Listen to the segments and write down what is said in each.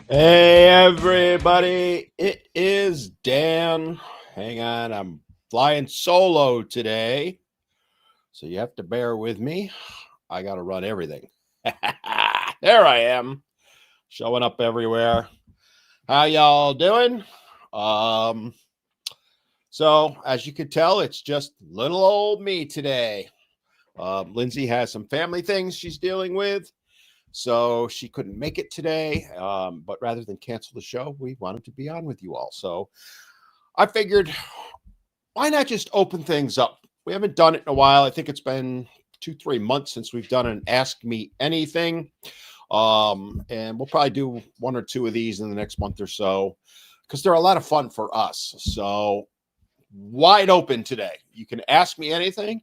Hey everybody, it is Dan. Hang on, I'm flying solo today, so you have to bear with me. I got to run everything. There I am, showing up everywhere. How y'all doing? Um, so as you can tell, it's just little old me today. Lindsay has some family things she's dealing with. So she couldn't make it today. But rather than cancel the show, we wanted to be on with you all. So I figured, why not just open things up? We haven't done it in a while. I think it's been 2, 3 months since we've done an Ask Me Anything. And we'll probably do one or two of these in the next month or so because they're a lot of fun for us. So wide open today. You can ask me anything.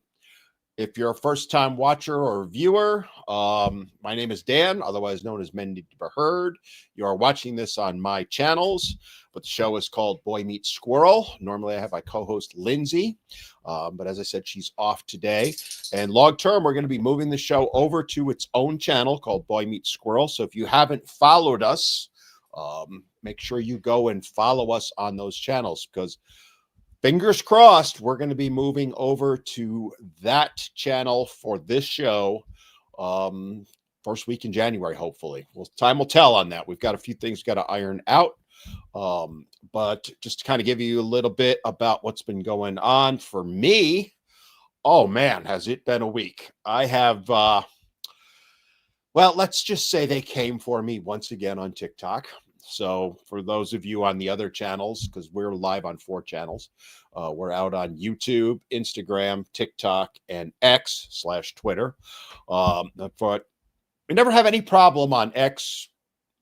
If you're a first-time watcher or viewer, my name is Dan, otherwise known as Men Need to Be Heard. You are watching this on my channels, but the show is called Boy Meets Squirrel. Normally, I have my co-host Lindsay, but as I said, she's off today. And long-term, we're going to be moving the show over to its own channel called Boy Meets Squirrel. So if you haven't followed us, make sure you go and follow us on those channels because fingers crossed, we're going to be moving over to that channel for this show first week in January, hopefully. Well, time will tell on that. We've got a few things got to iron out. But just to kind of give you a little bit about what's been going on for me, oh man, has it been a week. I have, well, let's just say they came for me once again on TikTok. So for those of you on the other channels, because we're live on 4 channels, we're out on YouTube, Instagram, TikTok, and X/Twitter. But we never have any problem on X.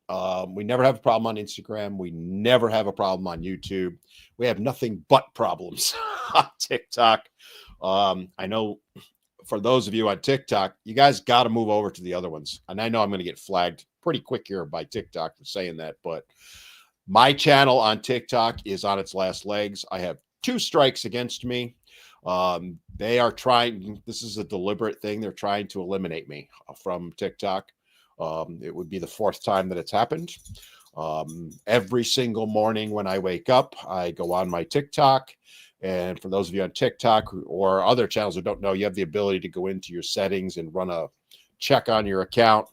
We never have a problem on Instagram. We never have a problem on YouTube. We have nothing but problems on TikTok. I know for those of you on TikTok, you guys got to move over to the other ones. And I know I'm going to get flagged pretty quick here by TikTok for saying that, but my channel on TikTok is on its last legs. I have 2 strikes against me. They are trying, this is a deliberate thing. They're trying to eliminate me from TikTok. It would be the 4th time that it's happened. Every single morning when I wake up, I go on my TikTok. And for those of you on TikTok or other channels who don't know, you have the ability to go into your settings and run a check on your account.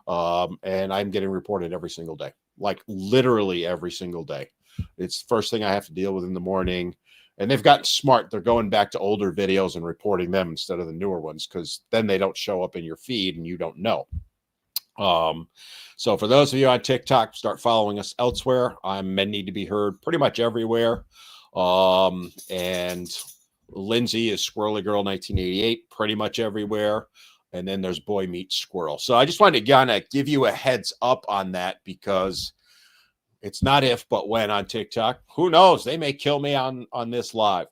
And I'm getting reported every single day, like literally every single day. It's the first thing I have to deal with in the morning. And they've gotten smart. They're going back to older videos and reporting them instead of the newer ones because then they don't show up in your feed and you don't know. So for those of you on TikTok, start following us elsewhere. I'm Men Need to Be Heard pretty much everywhere. And Lindsay is Squirrely Girl 1988 pretty much everywhere. And then there's Boy Meets Squirrel. So I just wanted to kind of give you a heads up on that because it's not if, but when on TikTok. Who knows? They may kill me on this live.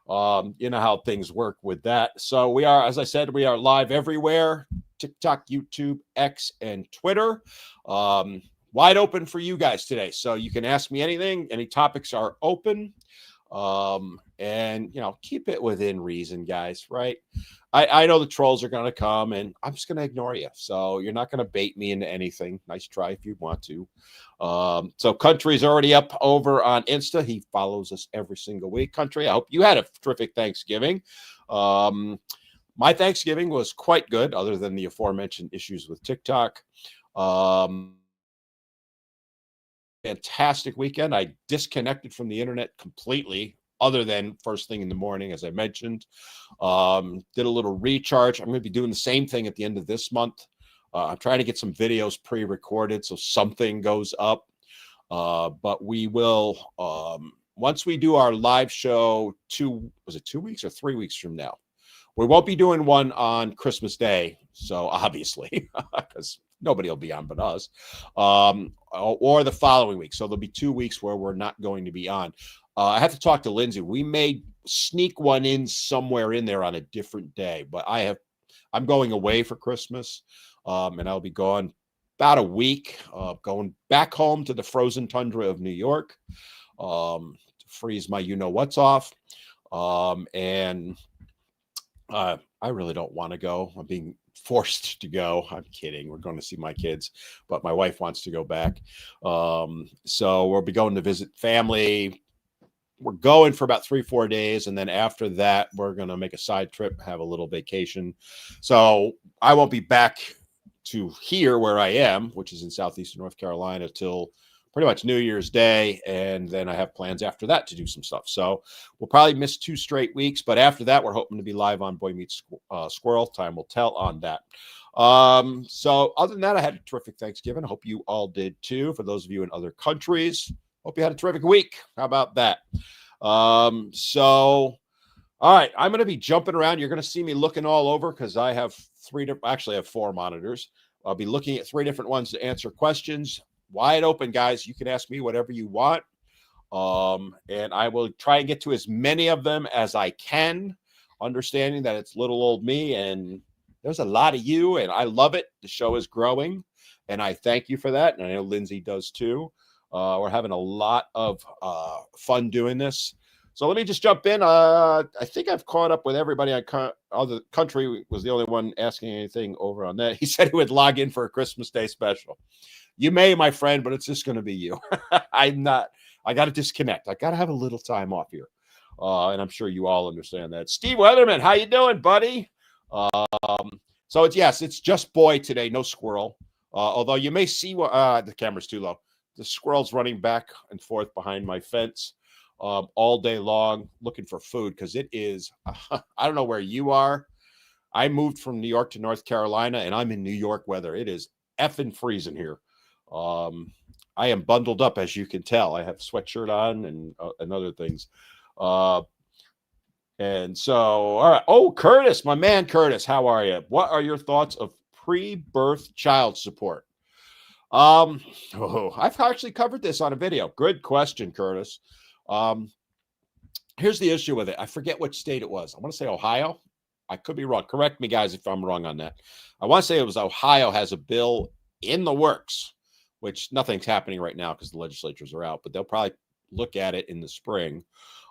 You know how things work with that. So we are, as I said, we are live everywhere. TikTok, YouTube, X, and Twitter. Wide open for you guys today. So you can ask me anything. Any topics are open. And, you know, keep it within reason, guys, right? I know the trolls are going to come and I'm just going to ignore you. So you're not going to bait me into anything. Nice try if you want to. So Country's already up over on Insta. He follows us every single week. Country, I hope you had a terrific Thanksgiving. My Thanksgiving was quite good, other than the aforementioned issues with TikTok. Fantastic weekend. I disconnected from the internet completely, other than first thing in the morning, as I mentioned. Did a little recharge. I'm going to be doing the same thing at the end of this month. I'm trying to get some videos pre-recorded so something goes up. But we will, once we do our live show, 2 weeks or 3 weeks from now? We won't be doing one on Christmas Day, so obviously, because nobody will be on but us, or the following week. So there'll be 2 weeks where we're not going to be on. I have to talk to Lindsay. We may sneak one in somewhere in there on a different day, but I'm going away for Christmas, and I'll be gone about a week, going back home to the frozen tundra of New York, to freeze my you-know-what's off, and I really don't want to go. I'm being forced to go. I'm kidding. We're going to see my kids, but my wife wants to go back. So we'll be going to visit family. We're going for about 3-4 days. And then after that, we're going to make a side trip, have a little vacation. So I won't be back to here where I am, which is in southeastern North Carolina, till pretty much New Year's Day. And then I have plans after that to do some stuff. So we'll probably miss 2 straight weeks. But after that, we're hoping to be live on Boy Meets Squirrel. Time will tell on that. So other than that, I had a terrific Thanksgiving. I hope you all did too. For those of you in other countries, hope you had a terrific week. How about that? So all right, I'm going to be jumping around. You're going to see me looking all over because I have actually I have 4 monitors. I'll be looking at 3 different ones to answer questions. Wide open, guys. You can ask me whatever you want. And I will try and get to as many of them as I can, understanding that it's little old me and there's a lot of you and I love it. The show is growing and I thank you for that. And I know Lindsay does too. We're having a lot of fun doing this. So let me just jump in. I think I've caught up with everybody. Other country was the only one asking anything over on that. He said he would log in for a Christmas Day special. You may, my friend, but it's just going to be you. I'm not. I got to disconnect. I got to have a little time off here. And I'm sure you all understand that. Steve Weatherman, how you doing, buddy? So it's just boy today, no squirrel. Although you may see the camera's too low. The squirrel's running back and forth behind my fence all day long looking for food because it is, I don't know where you are. I moved from New York to North Carolina and I'm in New York weather. It is effing freezing here. I am bundled up, as you can tell. I have a sweatshirt on and other things. And so, all right. Oh, Curtis, my man, Curtis, how are you? What are your thoughts of pre-birth child support? I've actually covered this on a video. Good question, Curtis. Here's the issue with it. I forget which state it was. I want to say Ohio. I could be wrong. Correct me, guys, if I'm wrong on that. I want to say it was Ohio has a bill in the works, which nothing's happening right now because the legislatures are out, but they'll probably look at it in the spring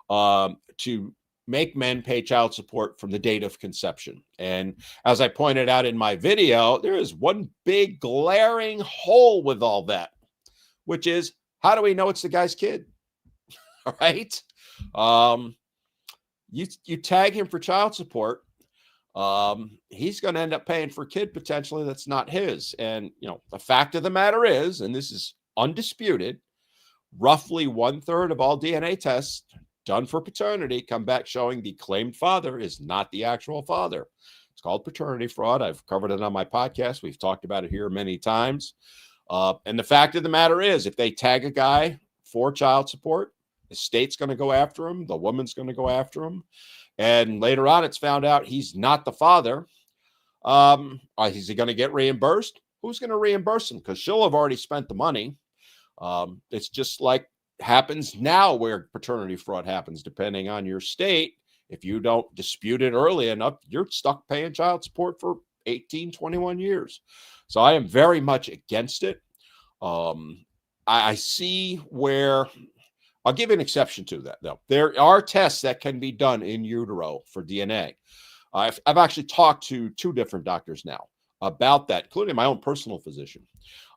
to make men pay child support from the date of conception. And as I pointed out in my video, there is one big glaring hole with all that, which is, how do we know it's the guy's kid? All right. You tag him for child support. He's going to end up paying for a kid potentially that's not his. And, the fact of the matter is, and this is undisputed, roughly 1/3 of all DNA tests done for paternity come back showing the claimed father is not the actual father. It's called paternity fraud. I've covered it on my podcast. We've talked about it here many times. And the fact of the matter is, if they tag a guy for child support, the state's going to go after him. The woman's going to go after him. And later on, it's found out he's not the father. Is he going to get reimbursed? Who's going to reimburse him? Because she'll have already spent the money. It's just like happens now where paternity fraud happens, depending on your state. If you don't dispute it early enough, you're stuck paying child support for 18, 21 years. So I am very much against it. I see where I'll give an exception to that, though. There are tests that can be done in utero for DNA. I've actually talked to 2 different doctors now about that, including my own personal physician,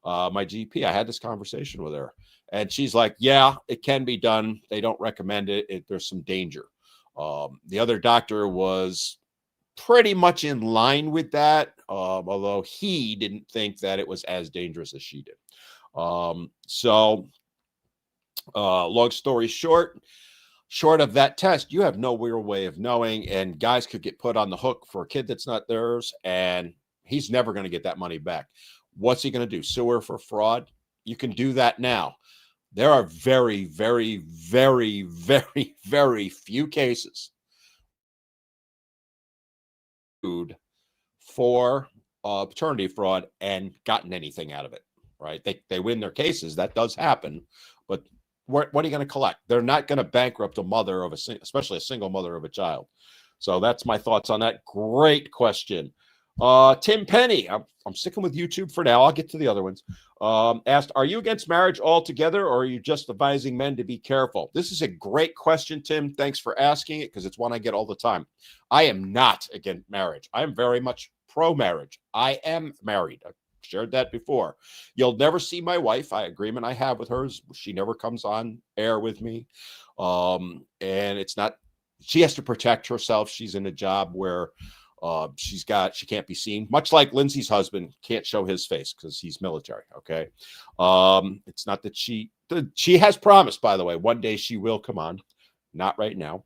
my GP. I had this conversation with her, and she's like, yeah, it can be done. They don't recommend it. There's some danger. The other doctor was pretty much in line with that, although he didn't think that it was as dangerous as she did. Long story short of that test, you have no real way of knowing, and guys could get put on the hook for a kid that's not theirs, and he's never going to get that money back. What's he going to do? Sue her for fraud? You can do that now. There are very, very, very, very, very few cases for paternity fraud and gotten anything out of it, right? They win their cases. That does happen, but what are you going to collect? They're not going to bankrupt a mother of especially a single mother of a child. So that's my thoughts on that. Great question. Tim Penny, I'm sticking with YouTube for now. I'll get to the other ones. Asked, are you against marriage altogether, or are you just advising men to be careful? This is a great question, Tim. Thanks for asking it, because it's one I get all the time. I am not against marriage. I am very much pro-marriage. I am married. I've shared that before. You'll never see my wife. Agreement I have with her is she never comes on air with me. And it's not, she has to protect herself. She's in a job where she can't be seen, much like Lindsay's husband can't show his face because he's military. Okay. It's not that she has promised, by the way, one day she will come on, not right now.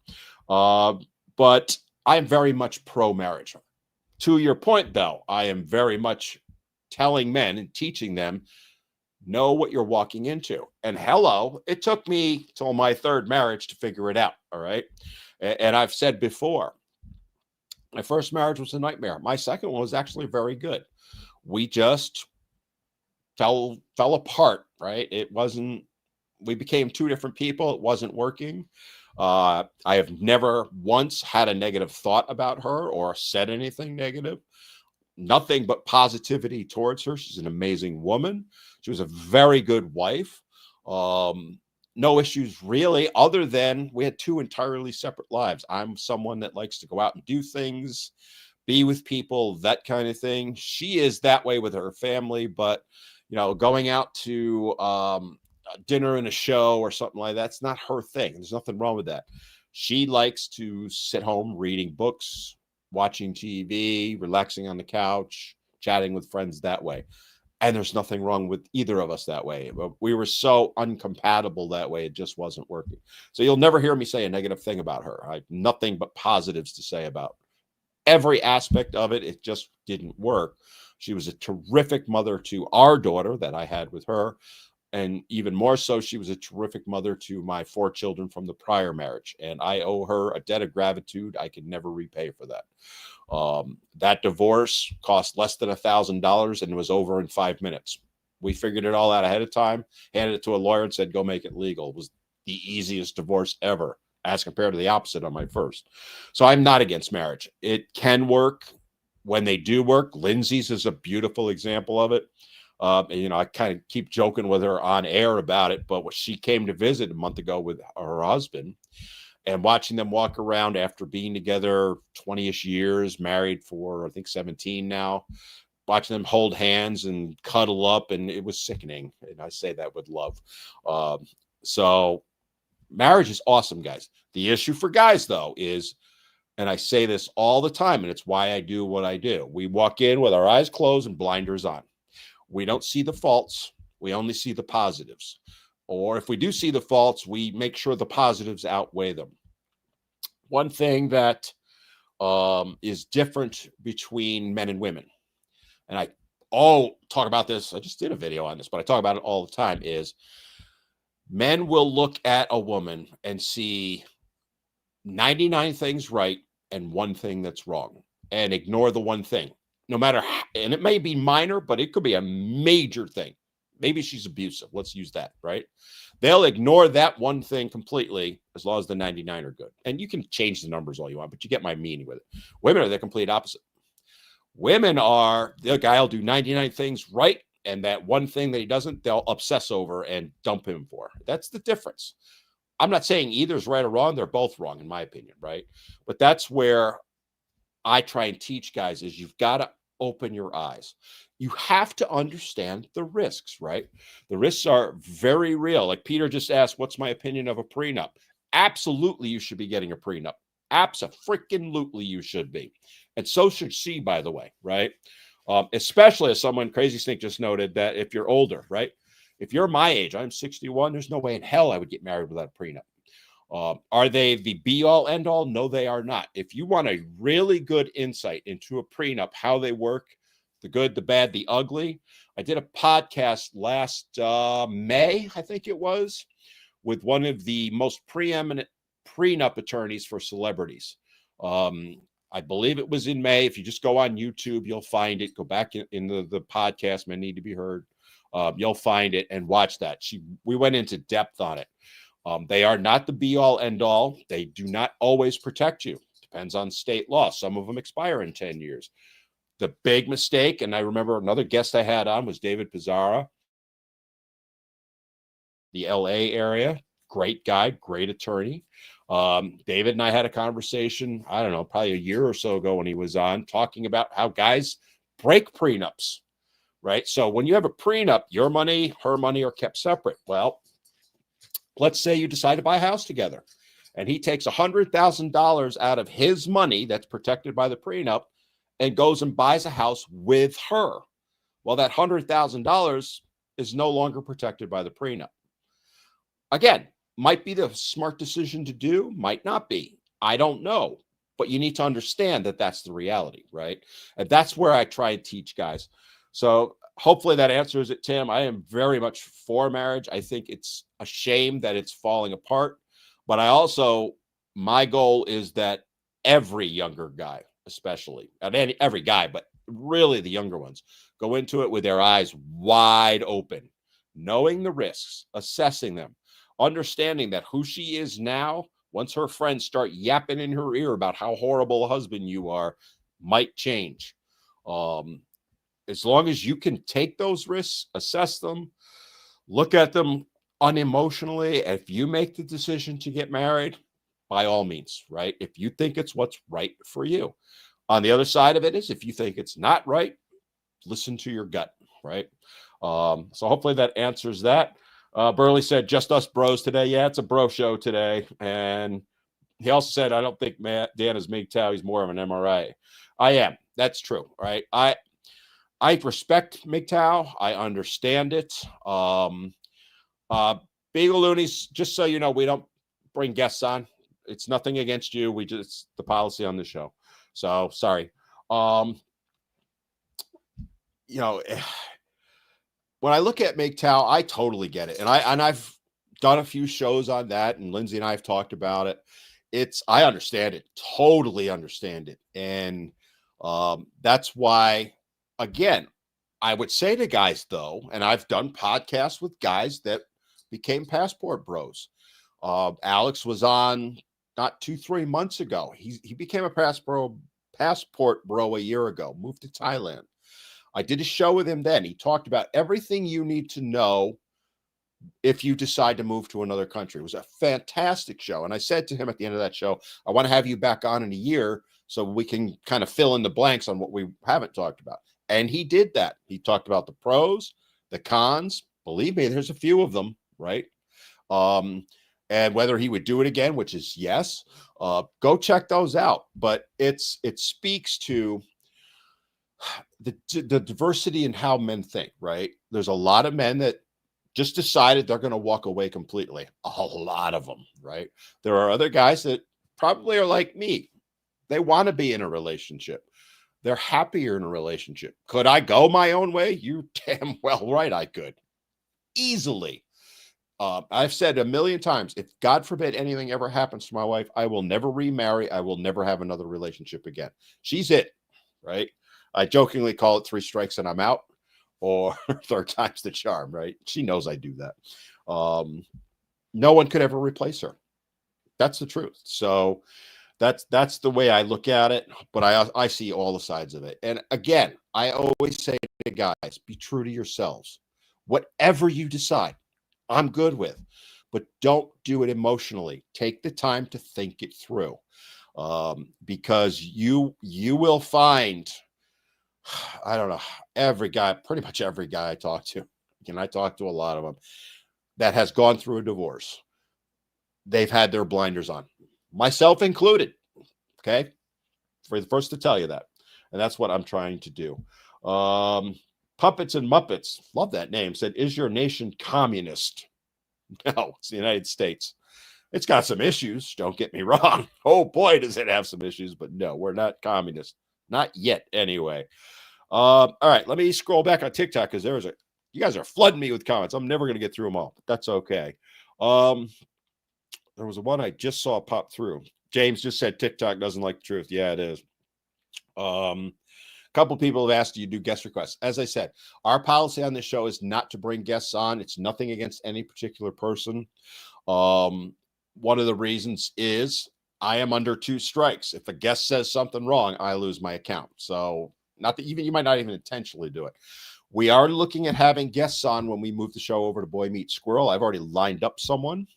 But I'm very much pro-marriage. To your point, though, I am very much telling men and teaching them, know what you're walking into. And hello, it took me till my third marriage to figure it out. All right. And I've said before, my first marriage was a nightmare. My second one was actually very good. We just fell apart, right? We became two different people. It wasn't working. I have never once had a negative thought about her or said anything negative. Nothing but positivity towards her. She's an amazing woman. She was a very good wife. No issues really, other than we had two entirely separate lives. I'm someone that likes to go out and do things, be with people, that kind of thing. She is that way with her family, but going out to dinner and a show or something like that's not her thing. There's nothing wrong with that. She likes to sit home reading books, watching TV, relaxing on the couch, chatting with friends that way. And there's nothing wrong with either of us that way. But we were so uncompatible that way, it just wasn't working. So you'll never hear me say a negative thing about her. I have nothing but positives to say about every aspect of it. It just didn't work. She was a terrific mother to our daughter that I had with her. And even more so, she was a terrific mother to my 4 children from the prior marriage. And I owe her a debt of gratitude I could never repay for that. That divorce cost less than $1,000 and was over in 5 minutes. We figured it all out ahead of time, handed it to a lawyer and said, go make it legal. It was the easiest divorce ever as compared to the opposite on my first. So I'm not against marriage. It can work when they do work. Lindsay's is a beautiful example of it. I kind of keep joking with her on air about it, but when she came to visit a month ago with her husband and watching them walk around after being together 20-ish years, married for, I think, 17 now, watching them hold hands and cuddle up, and it was sickening. And I say that with love. So marriage is awesome, guys. The issue for guys, though, is, and I say this all the time, and it's why I do what I do. We walk in with our eyes closed and blinders on. We don't see the faults. We only see the positives. Or if we do see the faults, we make sure the positives outweigh them. One thing that is different between men and women, and I talk about this, I just did a video on this, but I talk about it all the time, is men will look at a woman and see 99 things right and one thing that's wrong and ignore the one thing. No matter how, and it may be minor, but it could be a major thing. Maybe she's abusive. Let's use that, right? They'll ignore that one thing completely as long as the 99 are good. And you can change the numbers all you want, but you get my meaning with it. Women are the complete opposite. Women are, the guy will do 99 things right, and that one thing that he doesn't, they'll obsess over and dump him for. That's the difference. I'm not saying either's right or wrong. They're both wrong, in my opinion, right? But that's where I try and teach guys is you've got to open your eyes. You have to understand the risks, right? The risks are very real. Like Peter just asked, what's my opinion of a prenup? Absolutely, you should be getting a prenup. Abso-freaking-lutely, you should be. And so should she, by the way, right? Especially as someone, Crazy Snake just noted, that if you're older, right? If you're my age, I'm 61, there's no way in hell I would get married without a prenup. Are they the be-all, end-all? No, they are not. If you want a really good insight into a prenup, how they work, the good, the bad, the ugly, I did a podcast last May, I think it was, with one of the most preeminent prenup attorneys for celebrities. I believe it was in May. If you just go on YouTube, you'll find it. Go back in the podcast, Men Need to Be Heard. You'll find it and watch that. We went into depth on it. They are not the be-all, end-all. They do not always protect you. Depends on state law. Some of them expire in 10 years. The big mistake, and I remember another guest I had on was David Pizzara, the LA area. Great guy, great attorney. David and I had a conversation, I don't know, probably a year or so ago when he was on, talking about how guys break prenups, right? So when you have a prenup, your money, her money are kept separate. Well, let's say you decide to buy a house together and he takes $100,000 out of his money that's protected by the prenup and goes and buys a house with her. Well, that $100,000 is no longer protected by the prenup. Again, might be the smart decision to do, might not be. I don't know. But you need to understand that that's the reality, right? And that's where I try and teach guys. So hopefully that answers it, Tim. I am very much for marriage. I think it's a shame that it's falling apart. But I also, my goal is that every younger guy, especially, and every guy, but really the younger ones, go into it with their eyes wide open, knowing the risks, assessing them, understanding that who she is now, once her friends start yapping in her ear about how horrible a husband you are, might change. As long as you can take those risks, assess them, look at them unemotionally, if you make the decision to get married, by all means, right? If you think it's what's right for you. On the other side of it is, if you think it's not right, listen to your gut, right? So hopefully that answers that. Burley said, just us bros today. Yeah, it's a bro show today. And he also said, I don't think Dan is MGTOW. He's more of an MRA. I am. That's true, right? I respect MGTOW. I understand it. Beagle Loonies, just so you know, we don't bring guests on. It's nothing against you. We just, the policy on the show. So sorry. You know, when I look at MGTOW, I totally get it. And I've done a few shows on that, and Lindsay and I have talked about it. I understand it, totally understand it. And that's why, again, I would say to guys, though, and I've done podcasts with guys that became passport bros. Alex was on not 2-3 months ago. He became a passport bro a year ago, moved to Thailand. I did a show with him then. He talked about everything you need to know if you decide to move to another country. It was a fantastic show. And I said to him at the end of that show, I want to have you back on in a year so we can kind of fill in the blanks on what we haven't talked about. And he did that. He talked about the pros, the cons. Believe me, there's a few of them, right? And whether he would do it again, which is yes, go check those out. But it speaks to the diversity in how men think, right? There's a lot of men that just decided they're going to walk away completely. A lot of them, right? There are other guys that probably are like me. They want to be in a relationship. They're happier in a relationship. Could I go my own way? You damn well right I could. Easily. I've said a million times, if God forbid anything ever happens to my wife, I will never remarry. I will never have another relationship again. She's it, right? I jokingly call it 3 strikes and I'm out, or 3rd time's the charm, right? She knows I do that. No one could ever replace her. That's the truth. So that's the way I look at it. But I see all the sides of it. And again, I always say to guys, be true to yourselves. Whatever you decide, I'm good with. But don't do it emotionally. Take the time to think it through. Because you will find, I don't know, pretty much every guy I talk to, and I talk to a lot of them, that has gone through a divorce. They've had their blinders on, myself included. Okay. For the first to tell you that. And that's what I'm trying to do. Puppets and Muppets, love that name, said, is your nation communist? No, it's the United States. It's got some issues, don't get me wrong. Oh boy, does it have some issues, but no, we're not communist. Not yet, anyway. All right, let me scroll back on TikTok because you guys are flooding me with comments. I'm never going to get through them all, but that's okay. There was one I just saw pop through. James just said TikTok doesn't like the truth. Yeah, it is. A couple people have asked, do you do guest requests? As I said, our policy on this show is not to bring guests on. It's nothing against any particular person. One of the reasons is I am under 2 strikes. If a guest says something wrong, I lose my account. So not that you might not even intentionally do it. We are looking at having guests on when we move the show over to Boy Meets Squirrel. I've already lined up someone.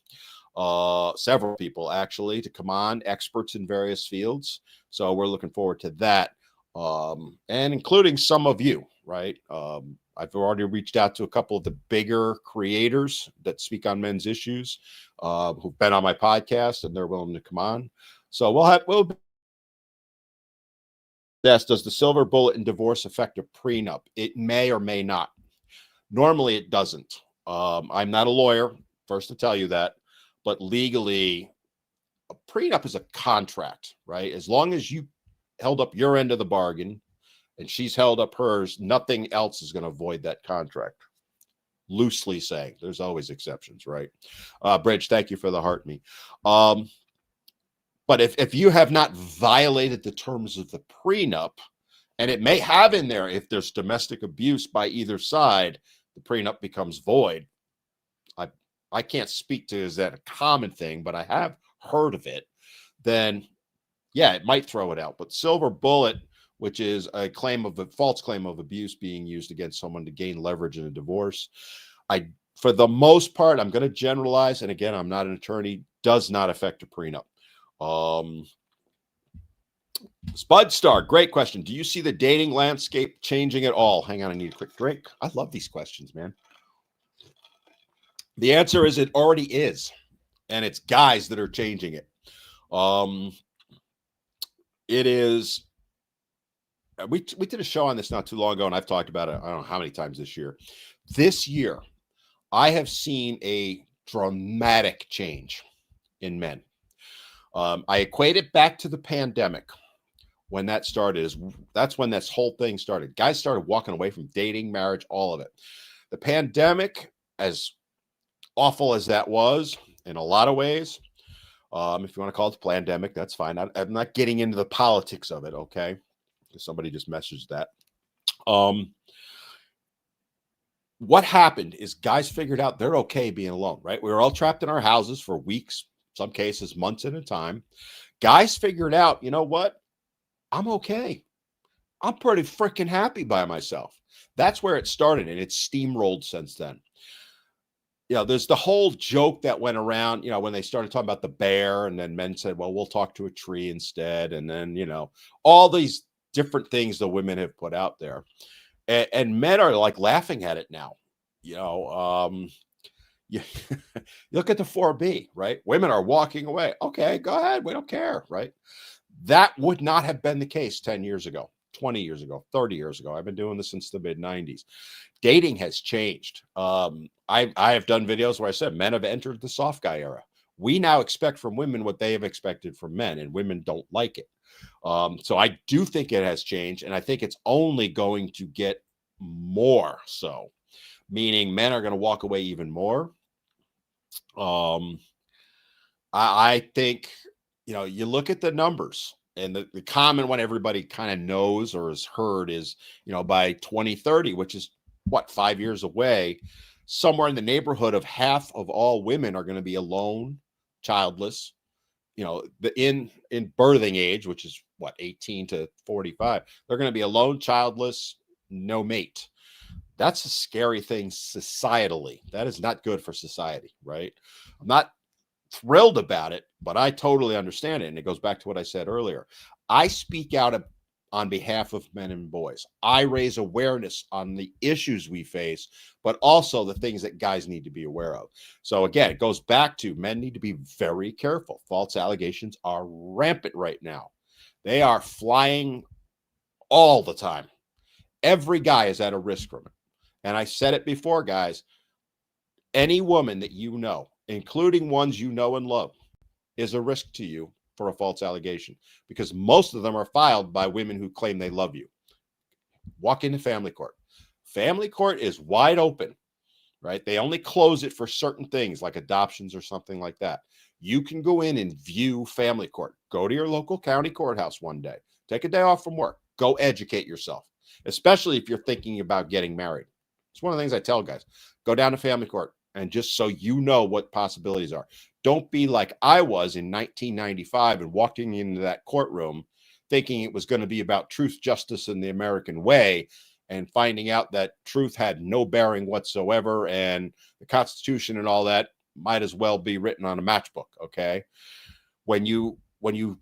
several people actually to come on, experts in various fields. So we're looking forward to that, and including some of you, right? I've already reached out to a couple of the bigger creators that speak on men's issues, who've been on my podcast, and they're willing to come on. So we'll yes, does the silver bullet in divorce affect a prenup? It may or may not. Normally, it doesn't. I'm not a lawyer, first to tell you that, but legally, a prenup is a contract, right? As long as you held up your end of the bargain and she's held up hers, nothing else is going to void that contract. Loosely saying, there's always exceptions, right? Bridge, thank you for the heart me. But if you have not violated the terms of the prenup, and it may have in there, if there's domestic abuse by either side, the prenup becomes void. I can't speak to, is that a common thing, but I have heard of it. Then, yeah, it might throw it out. But silver bullet, which is a false claim of abuse being used against someone to gain leverage in a divorce, for the most part, I'm going to generalize, and again, I'm not an attorney, does not affect a prenup. Spudstar, great question. Do you see the dating landscape changing at all? Hang on, I need a quick drink. I love these questions, man. The answer is it already is, and it's guys that are changing it. It is. We did a show on this not too long ago, and I've talked about it, I don't know how many times this year. This year, I have seen a dramatic change in men. I equate it back to the pandemic. When that started, that's when this whole thing started. Guys started walking away from dating, marriage, all of it. The pandemic, as awful as that was in a lot of ways, if you want to call it the pandemic, that's fine. I'm not getting into the politics of it, okay? Because somebody just messaged that. What happened is guys figured out they're okay being alone, right? We were all trapped in our houses for weeks, some cases months at a time. Guys figured out, you know what? I'm okay. I'm pretty freaking happy by myself. That's where it started, and it's steamrolled since then. There's the whole joke that went around, when they started talking about the bear, and then men said, well, we'll talk to a tree instead. And then, all these different things the women have put out there. And men are like laughing at it now. You look at the 4B, right? Women are walking away. Okay, go ahead. We don't care, right? That would not have been the case 10 years ago, 20 years ago, 30 years ago. I've been doing this since the mid-90s. Dating has changed. I have done videos where I said men have entered the soft guy era. We now expect from women what they have expected from men, and women don't like it. So I do think it has changed, and I think it's only going to get more so, meaning men are going to walk away even more. I think, you look at the numbers, and the common one everybody kind of knows or has heard is, by 2030, which is what, 5 years away, somewhere in the neighborhood of half of all women are going to be alone, childless, in birthing age, which is what, 18 to 45. They're going to be alone, childless, no mate. That's a scary thing societally. That is not good for society, right? I'm not thrilled about it, but I totally understand it. And it goes back to what I said earlier. I speak out on behalf of men and boys. I raise awareness on the issues we face, but also the things that guys need to be aware of. So again, it goes back to men need to be very careful. False allegations are rampant right now. They are flying all the time. Every guy is at a risk from it. And I said it before, guys, any woman that you know, including ones you know and love, is a risk to you for a false allegation, because most of them are filed by women who claim they love you. Walk into family court. Family court is wide open, right? They only close it for certain things like adoptions or something like that. You can go in and view family court. Go to your local county courthouse one day. Take a day off from work. Go educate yourself, especially if you're thinking about getting married. It's one of the things I tell guys. Go down to family court, and just so you know what possibilities are. Don't be like I was in 1995 and walking into that courtroom thinking it was going to be about truth, justice, and the American way, and finding out that truth had no bearing whatsoever, and the Constitution and all that might as well be written on a matchbook. Okay. When you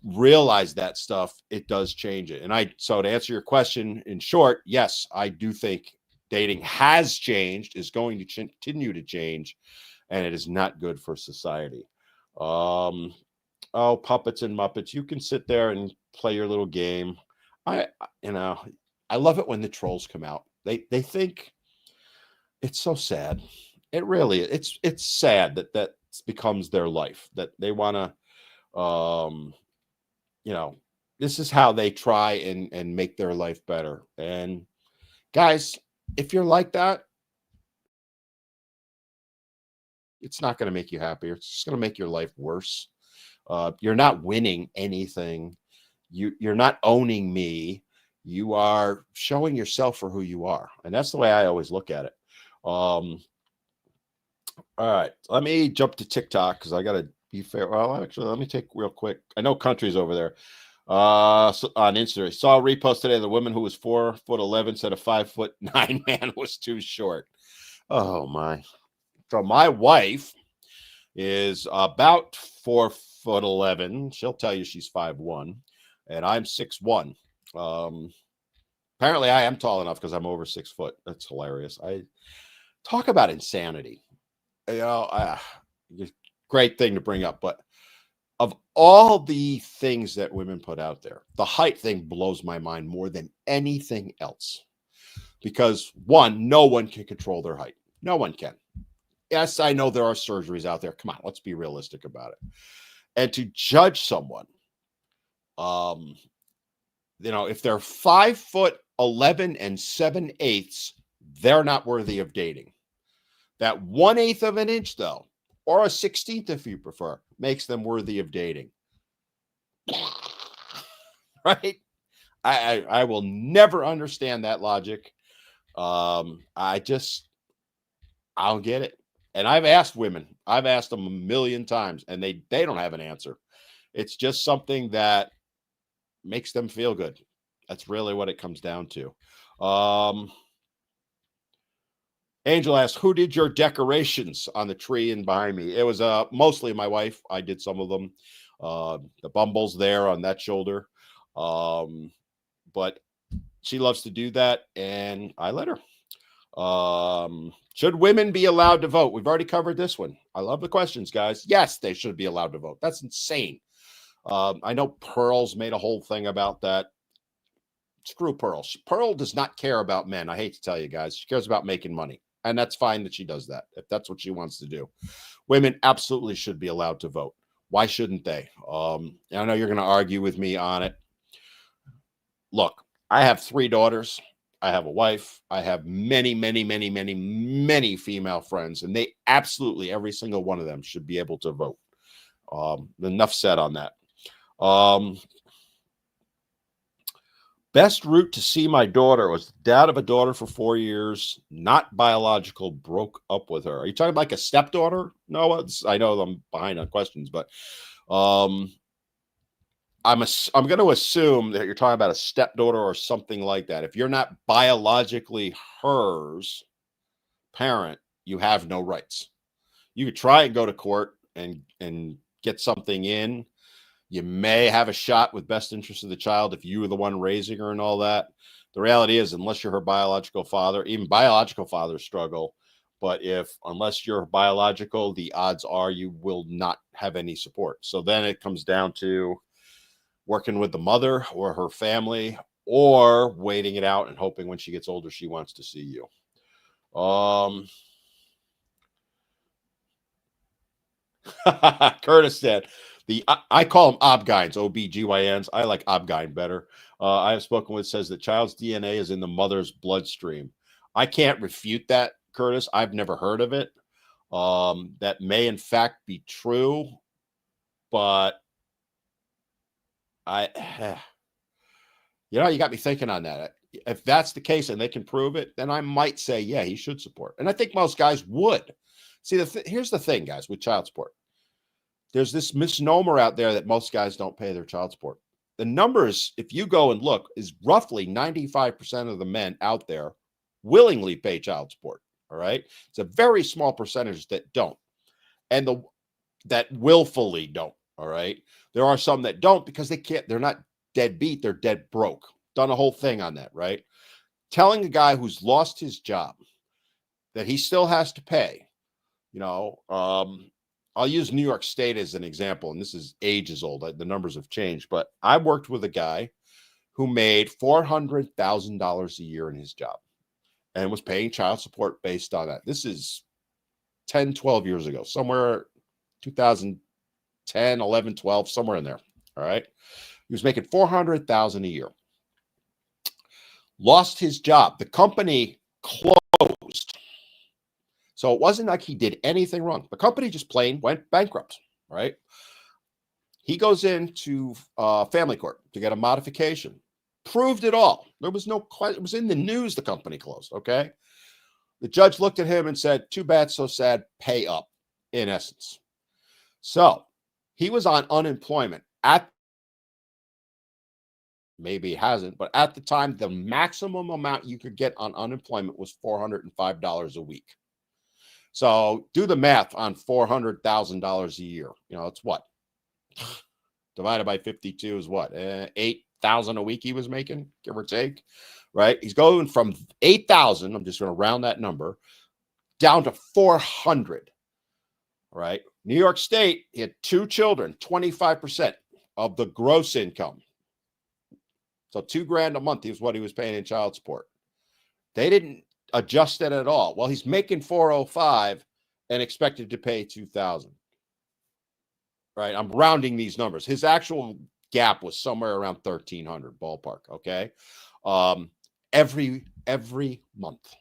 realize that stuff, it does change it. And so to answer your question in short, yes, I do think dating has changed, is going to continue to change, and it is not good for society. Um, oh, puppets and muppets, you can sit there and play your little game. I, you know, I love it when the trolls come out. They think it's so sad. It really, it's sad that becomes their life, that they want to, you know, this is how they try and make their life better. And guys, if you're like that, it's not going to make you happier. It's just going to make your life worse. You're not winning anything. You're not owning me. You are showing yourself for who you are. And that's the way I always look at it. All right, let me jump to TikTok because I got to be fair. Well, actually, let me take real quick. I know Country's over there. So on Instagram, saw a repost today. The woman who was 4'11" said a 5'9" man was too short. Oh my! So my wife is about 4'11". She'll tell you she's 5'1", and I'm 6'1". Apparently, I am tall enough because I'm over 6 foot. That's hilarious. I talk about insanity. You know, great thing to bring up, but of all the things that women put out there, the height thing blows my mind more than anything else. Because one, no one can control their height. No one can. Yes, I know there are surgeries out there. Come on, let's be realistic about it. And to judge someone, you know, if they're 5'11" and 7/8, they're not worthy of dating. That 1/8 of an inch, though, or a 16th if you prefer, makes them worthy of dating. Right? I will never understand that logic. I don't get it. And I've asked women, I've asked them a million times, and they don't have an answer. It's just something that makes them feel good. That's really what it comes down to. Angel asked, who did your decorations on the tree and behind me? It was mostly my wife. I did some of them. The Bumble's there on that shoulder. But she loves to do that, and I let her. Should women be allowed to vote? We've already covered this one. I love the questions, guys. Yes, they should be allowed to vote. That's insane. I know Pearl's made a whole thing about that. Screw Pearl. Pearl does not care about men. I hate to tell you guys. She cares about making money. And that's fine that she does that, if that's what she wants to do. Women absolutely should be allowed to vote. Why shouldn't they? I know you're going to argue with me on it. Look, I have 3 daughters. I have a wife. I have many, many, many, many, many female friends, and they absolutely, every single one of them should be able to vote. Enough said on that. Best route to see my daughter was dad of a daughter for 4 years, not biological, broke up with her. Are you talking like a stepdaughter? No, I know I'm behind on questions, but I'm going to assume that you're talking about a stepdaughter or something like that. If you're not biologically hers parent, you have no rights. You could try and go to court and get something in. You may have a shot with best interest of the child if you were the one raising her and all that. The reality is, unless you're her biological father, even biological fathers struggle. But unless you're biological, the odds are you will not have any support. So then it comes down to working with the mother or her family, or waiting it out and hoping when she gets older, she wants to see you. Curtis said, I call them obgyns, OBGYNs. I like obgyn better. I have spoken with, says that child's DNA is in the mother's bloodstream. I can't refute that, Curtis. I've never heard of it. That may in fact be true, but you got me thinking on that. If that's the case and they can prove it, then I might say, yeah, he should support. And I think most guys would. See, here's the thing, guys, with child support. There's this misnomer out there that most guys don't pay their child support. The numbers, if you go and look, is roughly 95% of the men out there willingly pay child support. All right. It's a very small percentage that don't. and that willfully don't. All right. There are some that don't because they can't, they're not deadbeat, they're dead broke. Done a whole thing on that, right? Telling a guy who's lost his job that he still has to pay, I'll use New York State as an example, and this is ages old. The numbers have changed, but I worked with a guy who made $400,000 a year in his job and was paying child support based on that. This is 10, 12 years ago, somewhere 2010, 11, 12, somewhere in there. All right. He was making $400,000 a year. Lost his job. The company closed. So it wasn't like he did anything wrong. The company just plain went bankrupt, right? He goes into family court to get a modification. Proved it all. There was no question. It was in the news the company closed, okay? The judge looked at him and said, too bad, so sad, pay up, in essence. So he was on unemployment maybe he hasn't, but at the time, the maximum amount you could get on unemployment was $405 a week. So do the math on $400,000 a year. It's what? Divided by 52 is what? 8,000 a week he was making, give or take, right? He's going from 8,000, I'm just going to round that number, down to 400, right? New York State, he had 2 children, 25% of the gross income. So $2,000 a month is what he was paying in child support. They didn't adjust it at all. Well, he's making 405 and expected to pay 2,000. Right? I'm rounding these numbers. His actual gap was somewhere around 1,300 ballpark. Okay, every month.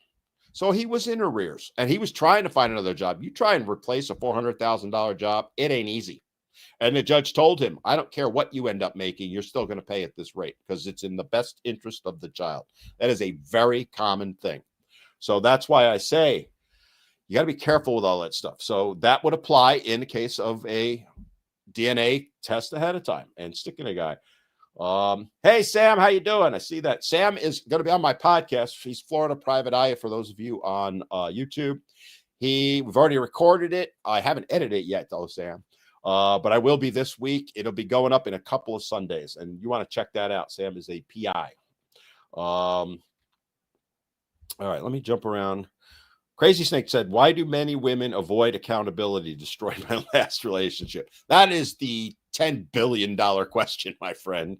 So he was in arrears, and he was trying to find another job. You try and replace a $400,000 job, it ain't easy. And the judge told him, I don't care what you end up making, you're still going to pay at this rate because it's in the best interest of the child. That is a very common thing. So that's why I say you got to be careful with all that stuff. So that would apply in the case of a DNA test ahead of time and sticking a guy. Hey, Sam, how you doing? I see that Sam is going to be on my podcast. He's Florida Private Eye for those of you on YouTube. We've already recorded it. I haven't edited it yet, though, Sam. But I will be this week. It'll be going up in a couple of Sundays, and you want to check that out. Sam is a PI. All right, let me jump around. Crazy Snake said, why do many women avoid accountability? Destroyed my last relationship. That is the $10 billion question, my friend.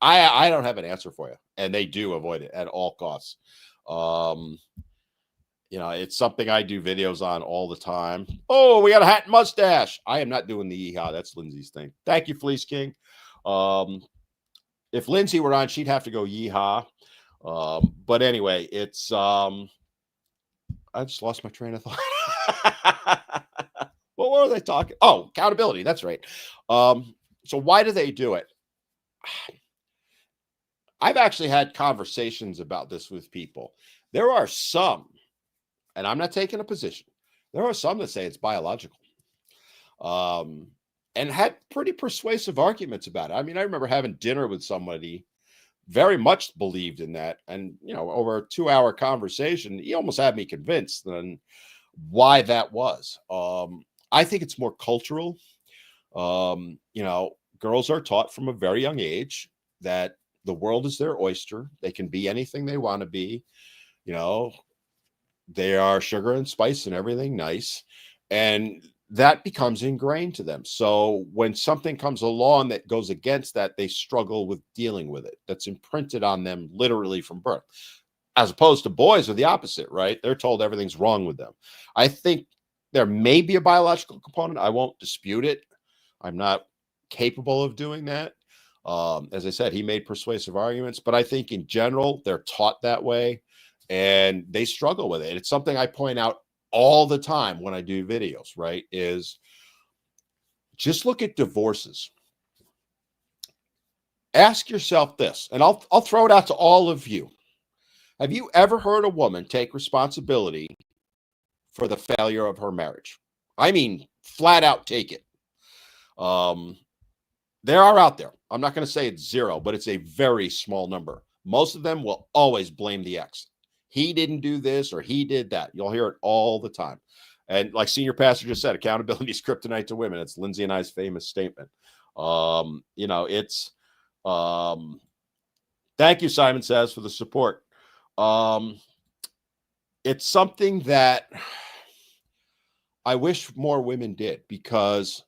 I don't have an answer for you, and they do avoid it at all costs. It's something I do videos on all the time. Oh, we got a hat and mustache. I am not doing the yeehaw. That's Lindsay's thing. Thank you, Fleece King. If Lindsay were on, she'd have to go yeehaw. But anyway, it's I just lost my train of thought. What were they talking? Oh, accountability. That's right. So why do they do it? I've actually had conversations about this with people. There are some, and I'm not taking a position. There are some that say it's biological, and had pretty persuasive arguments about it. I mean, I remember having dinner with somebody very much believed in that, and over a 2-hour conversation, he almost had me convinced on why that was. I think it's more cultural. Girls are taught from a very young age that the world is their oyster. They can be anything they want to be. They are sugar and spice and everything nice. And that becomes ingrained to them. So when something comes along that goes against that, they struggle with dealing with it. That's imprinted on them literally from birth. As opposed to boys are the opposite, right? They're told everything's wrong with them. I think there may be a biological component. I won't dispute it. I'm not capable of doing that. As I said, he made persuasive arguments, but I think in general, they're taught that way and they struggle with it. It's something I point out all the time when I do videos, right? Is just look at divorces. Ask yourself this, and I'll throw it out to all of you. Have you ever heard a woman take responsibility for the failure of her marriage? I mean, flat out take it. There are out there. I'm not going to say it's zero, but it's a very small number. Most of them will always blame the ex. He didn't do this or he did that. You'll hear it all the time. And like Senior Pastor just said, accountability is kryptonite to women. It's Lindsay and I's famous statement. It's thank you, Simon Says, for the support. It's something that I wish more women did, because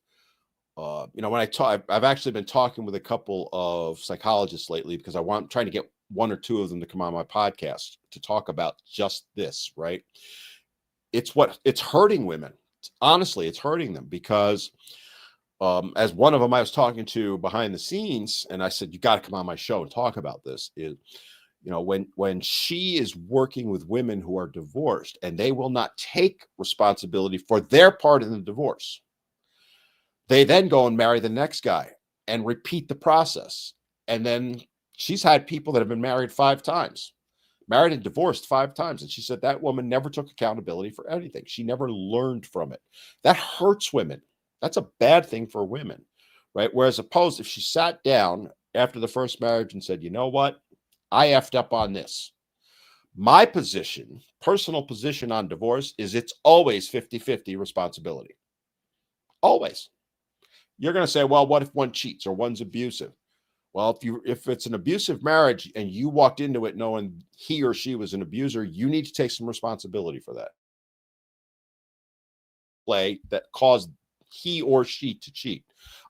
when I talk, I've actually been talking with a couple of psychologists lately, because trying to get one or two of them to come on my podcast to talk about just this, right? It's hurting women. Honestly, it's hurting them, because as one of them I was talking to behind the scenes, and I said, you got to come on my show and talk about this, is, when she is working with women who are divorced and they will not take responsibility for their part in the divorce, they then go and marry the next guy and repeat the process. And then she's had people that have been married 5 times, married and divorced 5 times. And she said that woman never took accountability for anything. She never learned from it. That hurts women. That's a bad thing for women, right? Whereas opposed, if she sat down after the first marriage and said, you know what? I effed up on this. My position, personal position on divorce, is it's always 50-50 responsibility. Always. You're going to say, well, what if one cheats or one's abusive? Well, if it's an abusive marriage and you walked into it knowing he or she was an abuser, you need to take some responsibility for that play that caused he or she to cheat.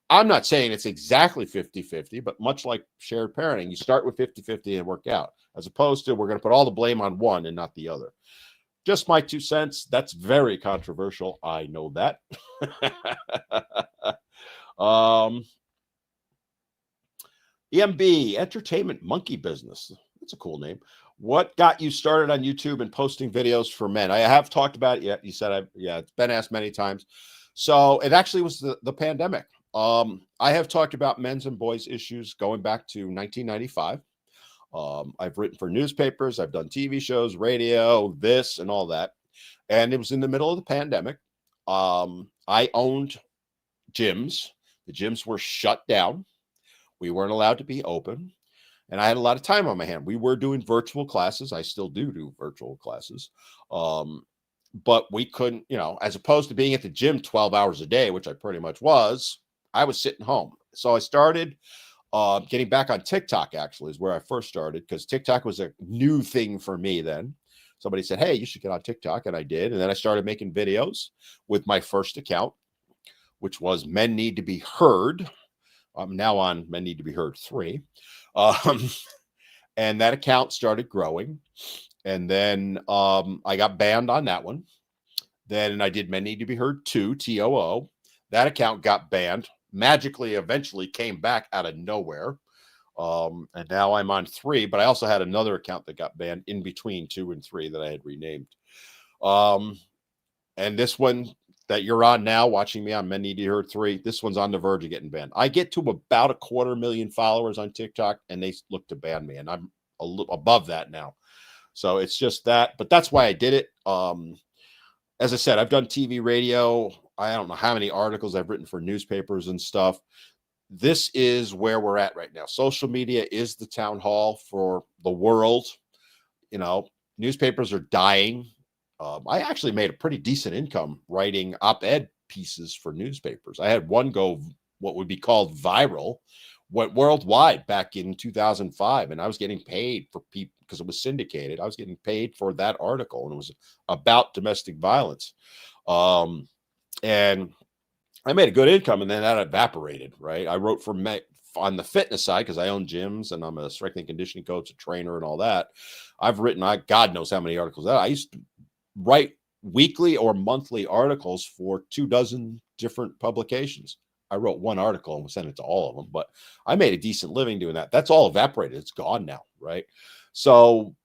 I'm not saying it's exactly 50-50, but much like shared parenting, you start with 50-50 and work out, as opposed to we're going to put all the blame on one and not the other. Just my 2 cents. That's very controversial. I know that. EMB, Entertainment Monkey Business. That's a cool name. What got you started on YouTube and posting videos for men? I have talked about it. Yeah, you said it's been asked many times. So it actually was the pandemic. I have talked about men's and boys issues going back to 1995. I've written for newspapers. I've done TV shows, radio, this and all that. And it was in the middle of the pandemic. I owned gyms. The gyms were shut down. We weren't allowed to be open. And I had a lot of time on my hand. We were doing virtual classes. I still do virtual classes. But we couldn't, as opposed to being at the gym 12 hours a day, which I pretty much was, I was sitting home. So I started getting back on TikTok, actually, is where I first started, because TikTok was a new thing for me then. Somebody said, hey, you should get on TikTok. And I did. And then I started making videos with my first account, which was Men Need to Be Heard. I'm now on Men Need to Be Heard 3. And that account started growing. And then I got banned on that one. Then I did Men Need to Be Heard 2, TOO. That account got banned. Magically, eventually came back out of nowhere. And now I'm on 3, but I also had another account that got banned in between 2 and 3 that I had renamed. And this one that you're on now, watching me on Men Need to Be Heard 3, this one's on the verge of getting banned. I get to about 250,000 followers on TikTok, and they look to ban me, and I'm above that now. So it's just that, but that's why I did it. As I said, I've done TV, radio. I don't know how many articles I've written for newspapers and stuff. This is where we're at right now. Social media is the town hall for the world. Newspapers are dying. I actually made a pretty decent income writing op-ed pieces for newspapers. I had one go what would be called viral, went worldwide back in 2005, and I was getting paid for people because it was syndicated. I was getting paid for that article, and it was about domestic violence. And I made a good income, and then that evaporated, right? I wrote for on the fitness side because I own gyms and I'm a strength and conditioning coach, a trainer, and all that. I've written, God knows how many articles. I used to write weekly or monthly articles for 24 different publications. I wrote one article and sent it to all of them, but I made a decent living doing that. That's all evaporated. It's gone now, right? So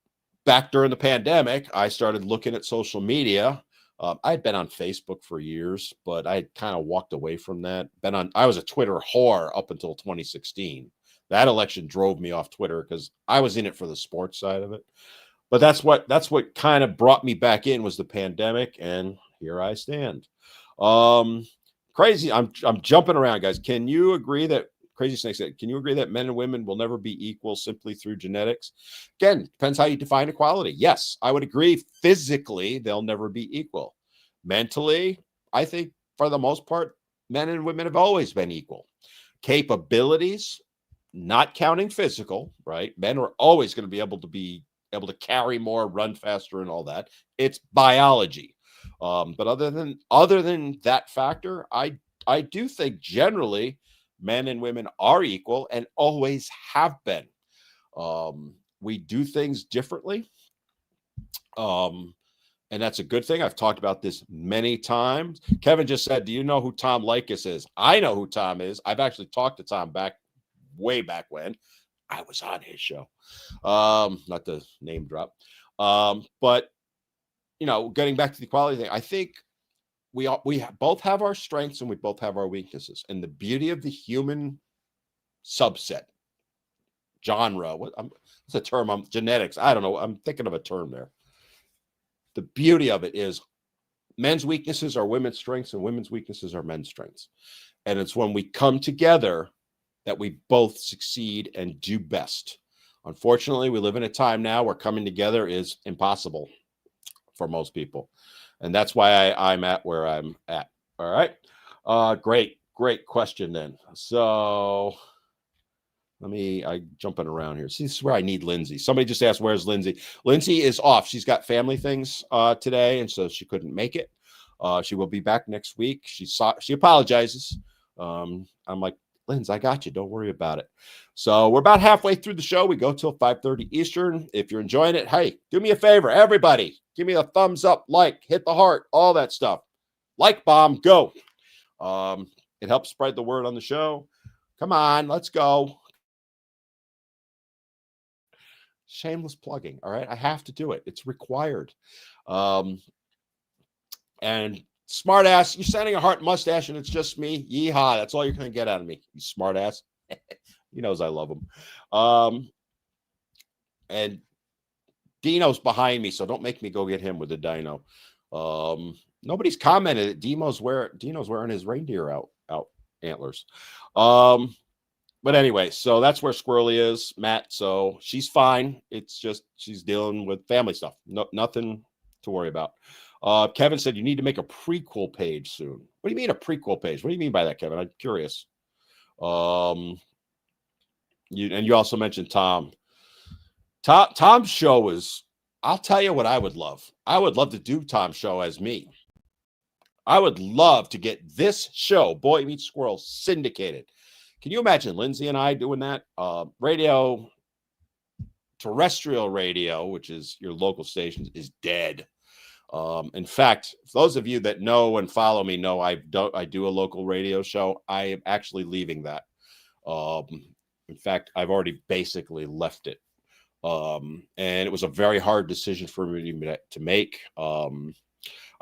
back during the pandemic, I started looking at social media. I'd been on Facebook for years, but I kind of walked away from that. I was a Twitter whore up until 2016. That election drove me off Twitter because I was in it for the sports side of it. But that's what kind of brought me back in was the pandemic, and here I stand. Crazy. I'm jumping around, guys. Can you agree that Crazy Snake said, can you agree that men and women will never be equal simply through genetics? Again, depends how you define equality. Yes, I would agree. Physically, they'll never be equal. Mentally, I think for the most part, men and women have always been equal. Capabilities, not counting physical, right? Men are always going to be able to carry more, run faster, and all that. It's biology. But other than that factor, I do think generally men and women are equal and always have been. We do things differently. Um, and that's a good thing. I've talked about this many times. Kevin just said, "Do you know who Tom Likas is?" I know who Tom is. I've actually talked to Tom way back when I was on his show. Not the name drop. But getting back to the equality thing, I think we both have our strengths and we both have our weaknesses. And the beauty of the human subset genre, what's a term? Genetics. I don't know. I'm thinking of a term there. The beauty of it is men's weaknesses are women's strengths and women's weaknesses are men's strengths. And it's when we come together that we both succeed and do best. Unfortunately, we live in a time now where coming together is impossible for most people. And that's why I'm at where I'm at. All right. Great question then. So I'm jumping around here. See, this is where I need Lindsay. Somebody just asked, where's Lindsay? Lindsay is off. She's got family things today, and so she couldn't make it. She will be back next week. She apologizes. I'm like, Lindsay, I got you. Don't worry about it. So we're about halfway through the show. We go till 5:30 Eastern. If you're enjoying it, hey, do me a favor. Everybody, give me a thumbs up, hit the heart, all that stuff. Like bomb, go. It helps spread the word on the show. Come on, let's go. Shameless plugging. All right. I have to do it. It's required. And smart ass, you're sending a heart mustache and it's just me. Yeehaw. That's all you're going to get out of me. You smart ass. He knows I love him. And Dino's behind me, so don't make me go get him with the dino. Nobody's commented. Dino's wearing his reindeer out antlers. But anyway, so that's where Squirrely is, Matt. So she's fine. It's just she's dealing with family stuff. Nothing to worry about. Kevin said you need to make a prequel page soon. What do you mean a prequel page? What do you mean by that, Kevin? I'm curious. You also mentioned Tom. Tom's show is. I'll tell you what I would love. I would love to do Tom's show as me. I would love to get this show, Boy Meets Squirrel, syndicated. Can you imagine Lindsay and I doing that? Radio, terrestrial radio, which is your local stations, is dead. In fact, those of you that know and follow me know I do a local radio show. I am actually leaving that. In fact, I've already basically left it. And it was a very hard decision for me to make.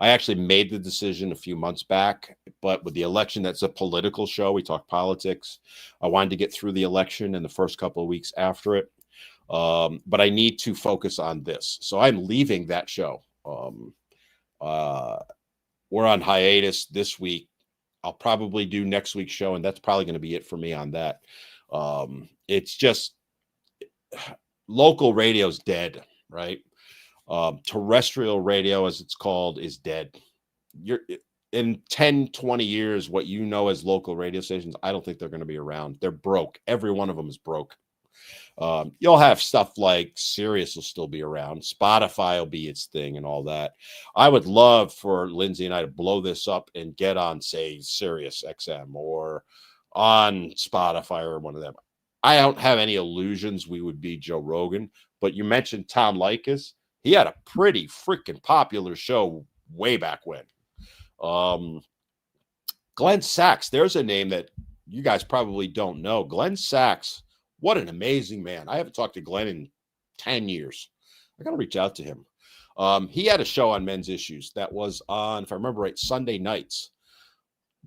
I actually made the decision a few months back, but with the election, that's a political show. We talk politics. I wanted to get through the election and the first couple of weeks after it. But I need to focus on this. So I'm leaving that show. We're on hiatus this week. I'll probably do next week's show, and that's probably going to be it for me on that. It's just local radio's dead, right? Terrestrial radio, as it's called, is dead. You're in 10, 20 years, what you know as local radio stations, I don't think they're going to be around. They're broke. Every one of them is broke. You'll have stuff like Sirius will still be around. Spotify will be its thing and all that. I would love for Lindsay and I to blow this up and get on, say, Sirius XM or on Spotify or one of them. I don't have any illusions we would be Joe Rogan, but you mentioned Tom Likas. He had a pretty freaking popular show way back when. Glenn Sachs, there's a name that you guys probably don't know. Glenn Sachs, what an amazing man. I haven't talked to Glenn in 10 years. I got to reach out to him. He had a show on men's issues that was on, if I remember right, Sunday nights.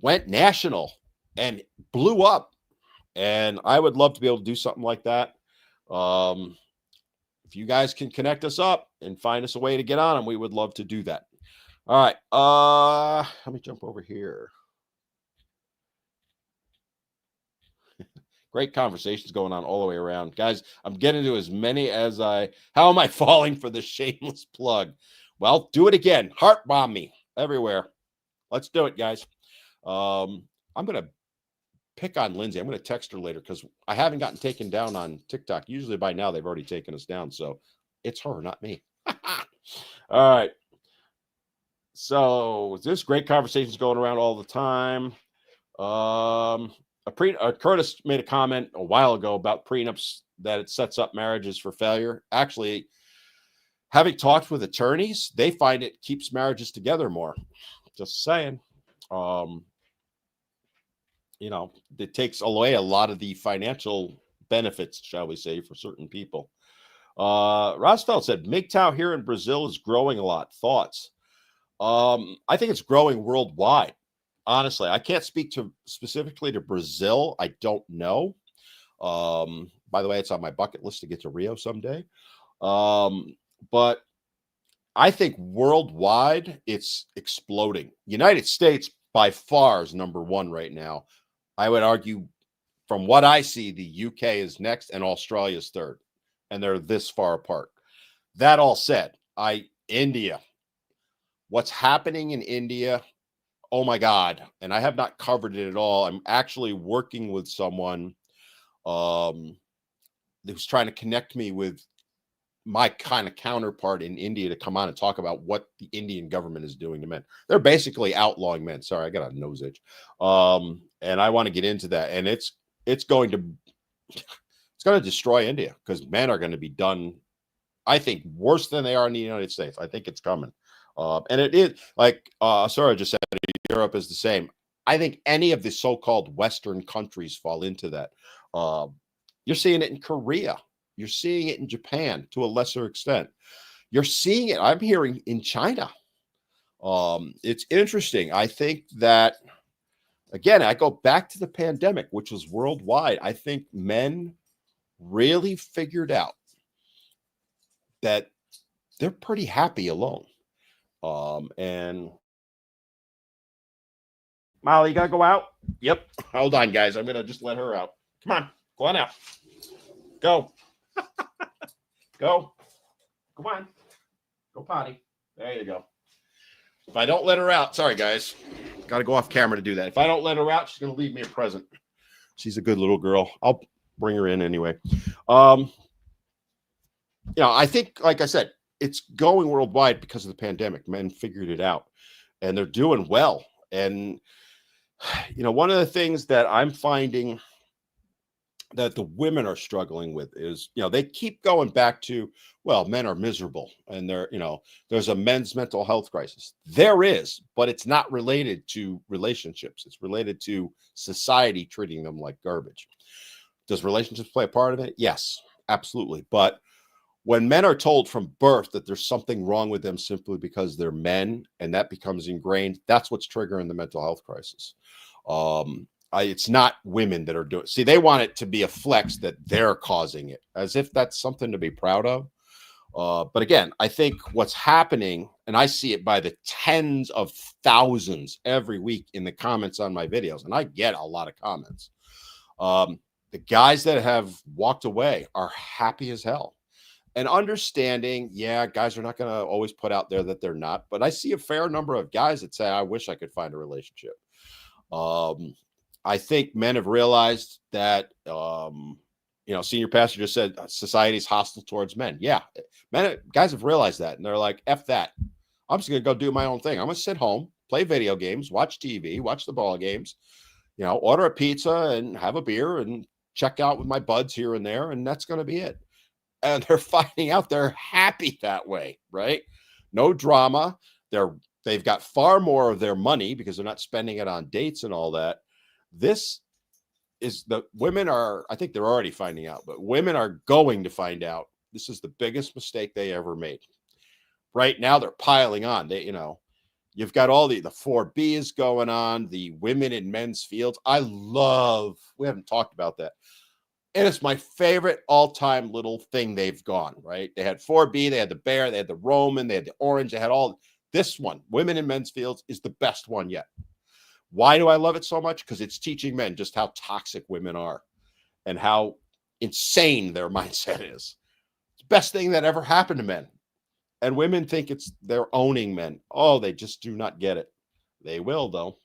Went national and blew up. And I would love to be able to do something like that. If you guys can connect us up and find us a way to get on them, we would love to do that. All right. Let me jump over here. Great conversations going on all the way around. Guys, I'm getting to as many as how am I falling for the shameless plug? Well, do it again. Heart bomb me. everywhere. Let's do it, guys. I'm going to pick on Lindsay. I'm going to text her later because I haven't gotten taken down on TikTok. Usually by now they've already taken us down. So it's her, not me. All right. So there's great conversations going around all the time. Curtis made a comment a while ago about prenups, that it sets up marriages for failure. Actually, having talked with attorneys, they find it keeps marriages together more. Just saying. It takes away a lot of the financial benefits, shall we say, for certain people. Rosfeld said, MGTOW here in Brazil is growing a lot. Thoughts? I think it's growing worldwide. Honestly, I can't speak specifically to Brazil. I don't know. By the way, it's on my bucket list to get to Rio someday. But I think worldwide, it's exploding. United States by far is number one right now. I would argue, from what I see, the UK is next and Australia is third, and they're this far apart. That all said, India, what's happening in India, oh my God. And I have not covered it at all. I'm actually working with someone who's trying to connect me with my kind of counterpart in India to come on and talk about what the Indian government is doing to men. They're basically outlawing men. Sorry, I got a nose itch. And I want to get into that. And it's going to destroy India, because men are going to be done, I think, worse than they are in the United States. I think it's coming. And it is like Sarah just said, Europe is the same. I think any of the so-called Western countries fall into that. You're seeing it in Korea. You're seeing it in Japan to a lesser extent. You're seeing it, I'm hearing, in China. It's interesting. I think that, again, I go back to the pandemic, which was worldwide. I think men really figured out that they're pretty happy alone. And Molly, you got to go out? Yep. Hold on, guys. I'm going to just let her out. Come on. Go on out. Go. Go. Come on. Go potty. There you go. If I don't let her out, sorry, guys. Got to go off camera to do that. If I don't let her out, she's going to leave me a present. She's a good little girl. I'll bring her in anyway. I think, like I said, it's going worldwide because of the pandemic. Men figured it out, and they're doing well. And, one of the things that I'm finding that the women are struggling with is, they keep going back to, well, men are miserable and there's a men's mental health crisis. There is, but it's not related to relationships. It's related to society treating them like garbage. Does relationships play a part of it? Yes, absolutely. But when men are told from birth that there's something wrong with them simply because they're men, and that becomes ingrained, that's what's triggering the mental health crisis. It's not women that are doing it. See, they want it to be a flex that they're causing it, as if that's something to be proud of. But again, I think what's happening, and I see it by the tens of thousands every week in the comments on my videos, and I get a lot of comments. The guys that have walked away are happy as hell. And understanding, yeah, guys are not going to always put out there that they're not. But I see a fair number of guys that say, I wish I could find a relationship. I think men have realized that, senior pastor just said society's hostile towards men. Yeah, guys have realized that. And they're like, F that. I'm just going to go do my own thing. I'm going to sit home, play video games, watch TV, watch the ball games, order a pizza and have a beer and check out with my buds here and there. And that's going to be it. And they're finding out they're happy that way, right? No drama. They've got far more of their money because they're not spending it on dates and all that. This is women are, I think they're already finding out, but women are going to find out this is the biggest mistake they ever made. Right now they're piling on. You've got all the 4Bs going on, the women in men's fields. We haven't talked about that. And it's my favorite all-time little thing they've gone, right? They had 4B, they had the bear, they had the Roman, they had the orange, they had all. This one, women in men's fields, is the best one yet. Why do I love it so much? Because it's teaching men just how toxic women are and how insane their mindset is. It's the best thing that ever happened to men. And women think they're owning men. Oh, they just do not get it. They will, though.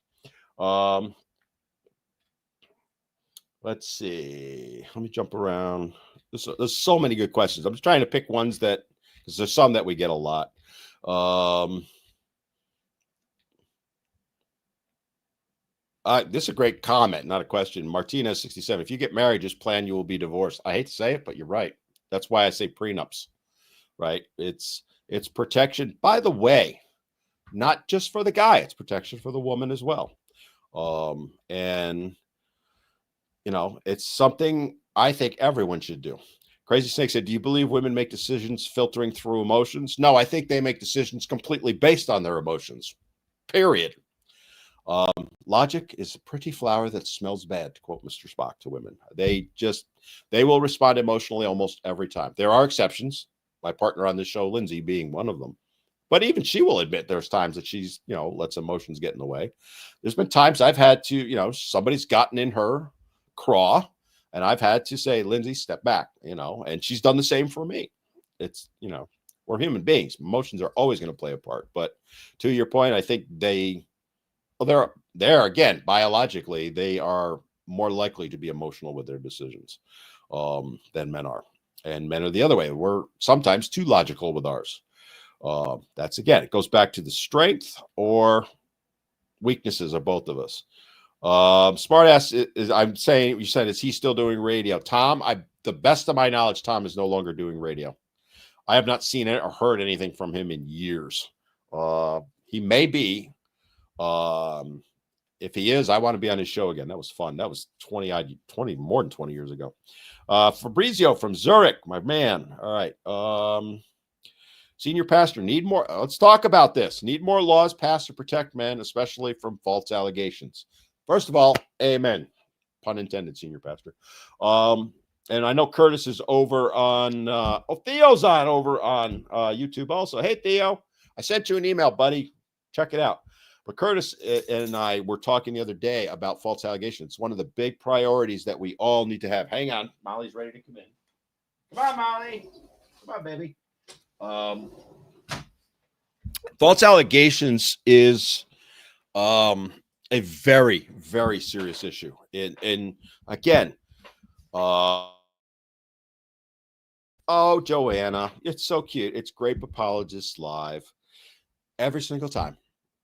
Let's see. Let me jump around. There's so many good questions. I'm just trying to pick ones that, because there's some that we get a lot. This is a great comment, not a question. Martinez 67. If you get married, just plan you will be divorced. I hate to say it, but you're right. That's why I say prenups, right? It's protection. By the way, not just for the guy, it's protection for the woman as well. And it's something I think everyone should do. Crazy Snake said, do you believe women make decisions filtering through emotions? No, I think they make decisions completely based on their emotions, period. Logic is a pretty flower that smells bad, to quote Mr. Spock to women. They will respond emotionally almost every time. There are exceptions, my partner on this show, Lindsay, being one of them. But even she will admit there's times that she's, lets emotions get in the way. There's been times I've had to, somebody's gotten in her craw, and I've had to say, Lindsay, step back, and she's done the same for me. It's, we're human beings. Emotions are always going to play a part. But to your point, I think they're again, biologically, they are more likely to be emotional with their decisions than men are. And men are the other way. We're sometimes too logical with ours. That's again, it goes back to the strength or weaknesses of both of us. Smartass is I'm saying, you said, is he still doing radio? Tom, the best of my knowledge, Tom is no longer doing radio. I have not seen it or heard anything from him in years. He may be. If he is, I want to be on his show again. That was fun. That was 20 more than 20 years ago. Fabrizio from Zurich, my man. All right. Senior pastor, need more. Let's talk about this. Need more laws passed to protect men, especially from false allegations. First of all, amen. Pun intended, senior pastor. And I know Curtis is over on, Theo's over on YouTube also. Hey, Theo, I sent you an email, buddy. Check it out. But Curtis and I were talking the other day about false allegations. It's one of the big priorities that we all need to have. Hang on. Molly's ready to come in. Come on, Molly. Come on, baby. False allegations is a very, very serious issue. And again, oh, Joanna, it's so cute. It's Grape Apologists Live every single time.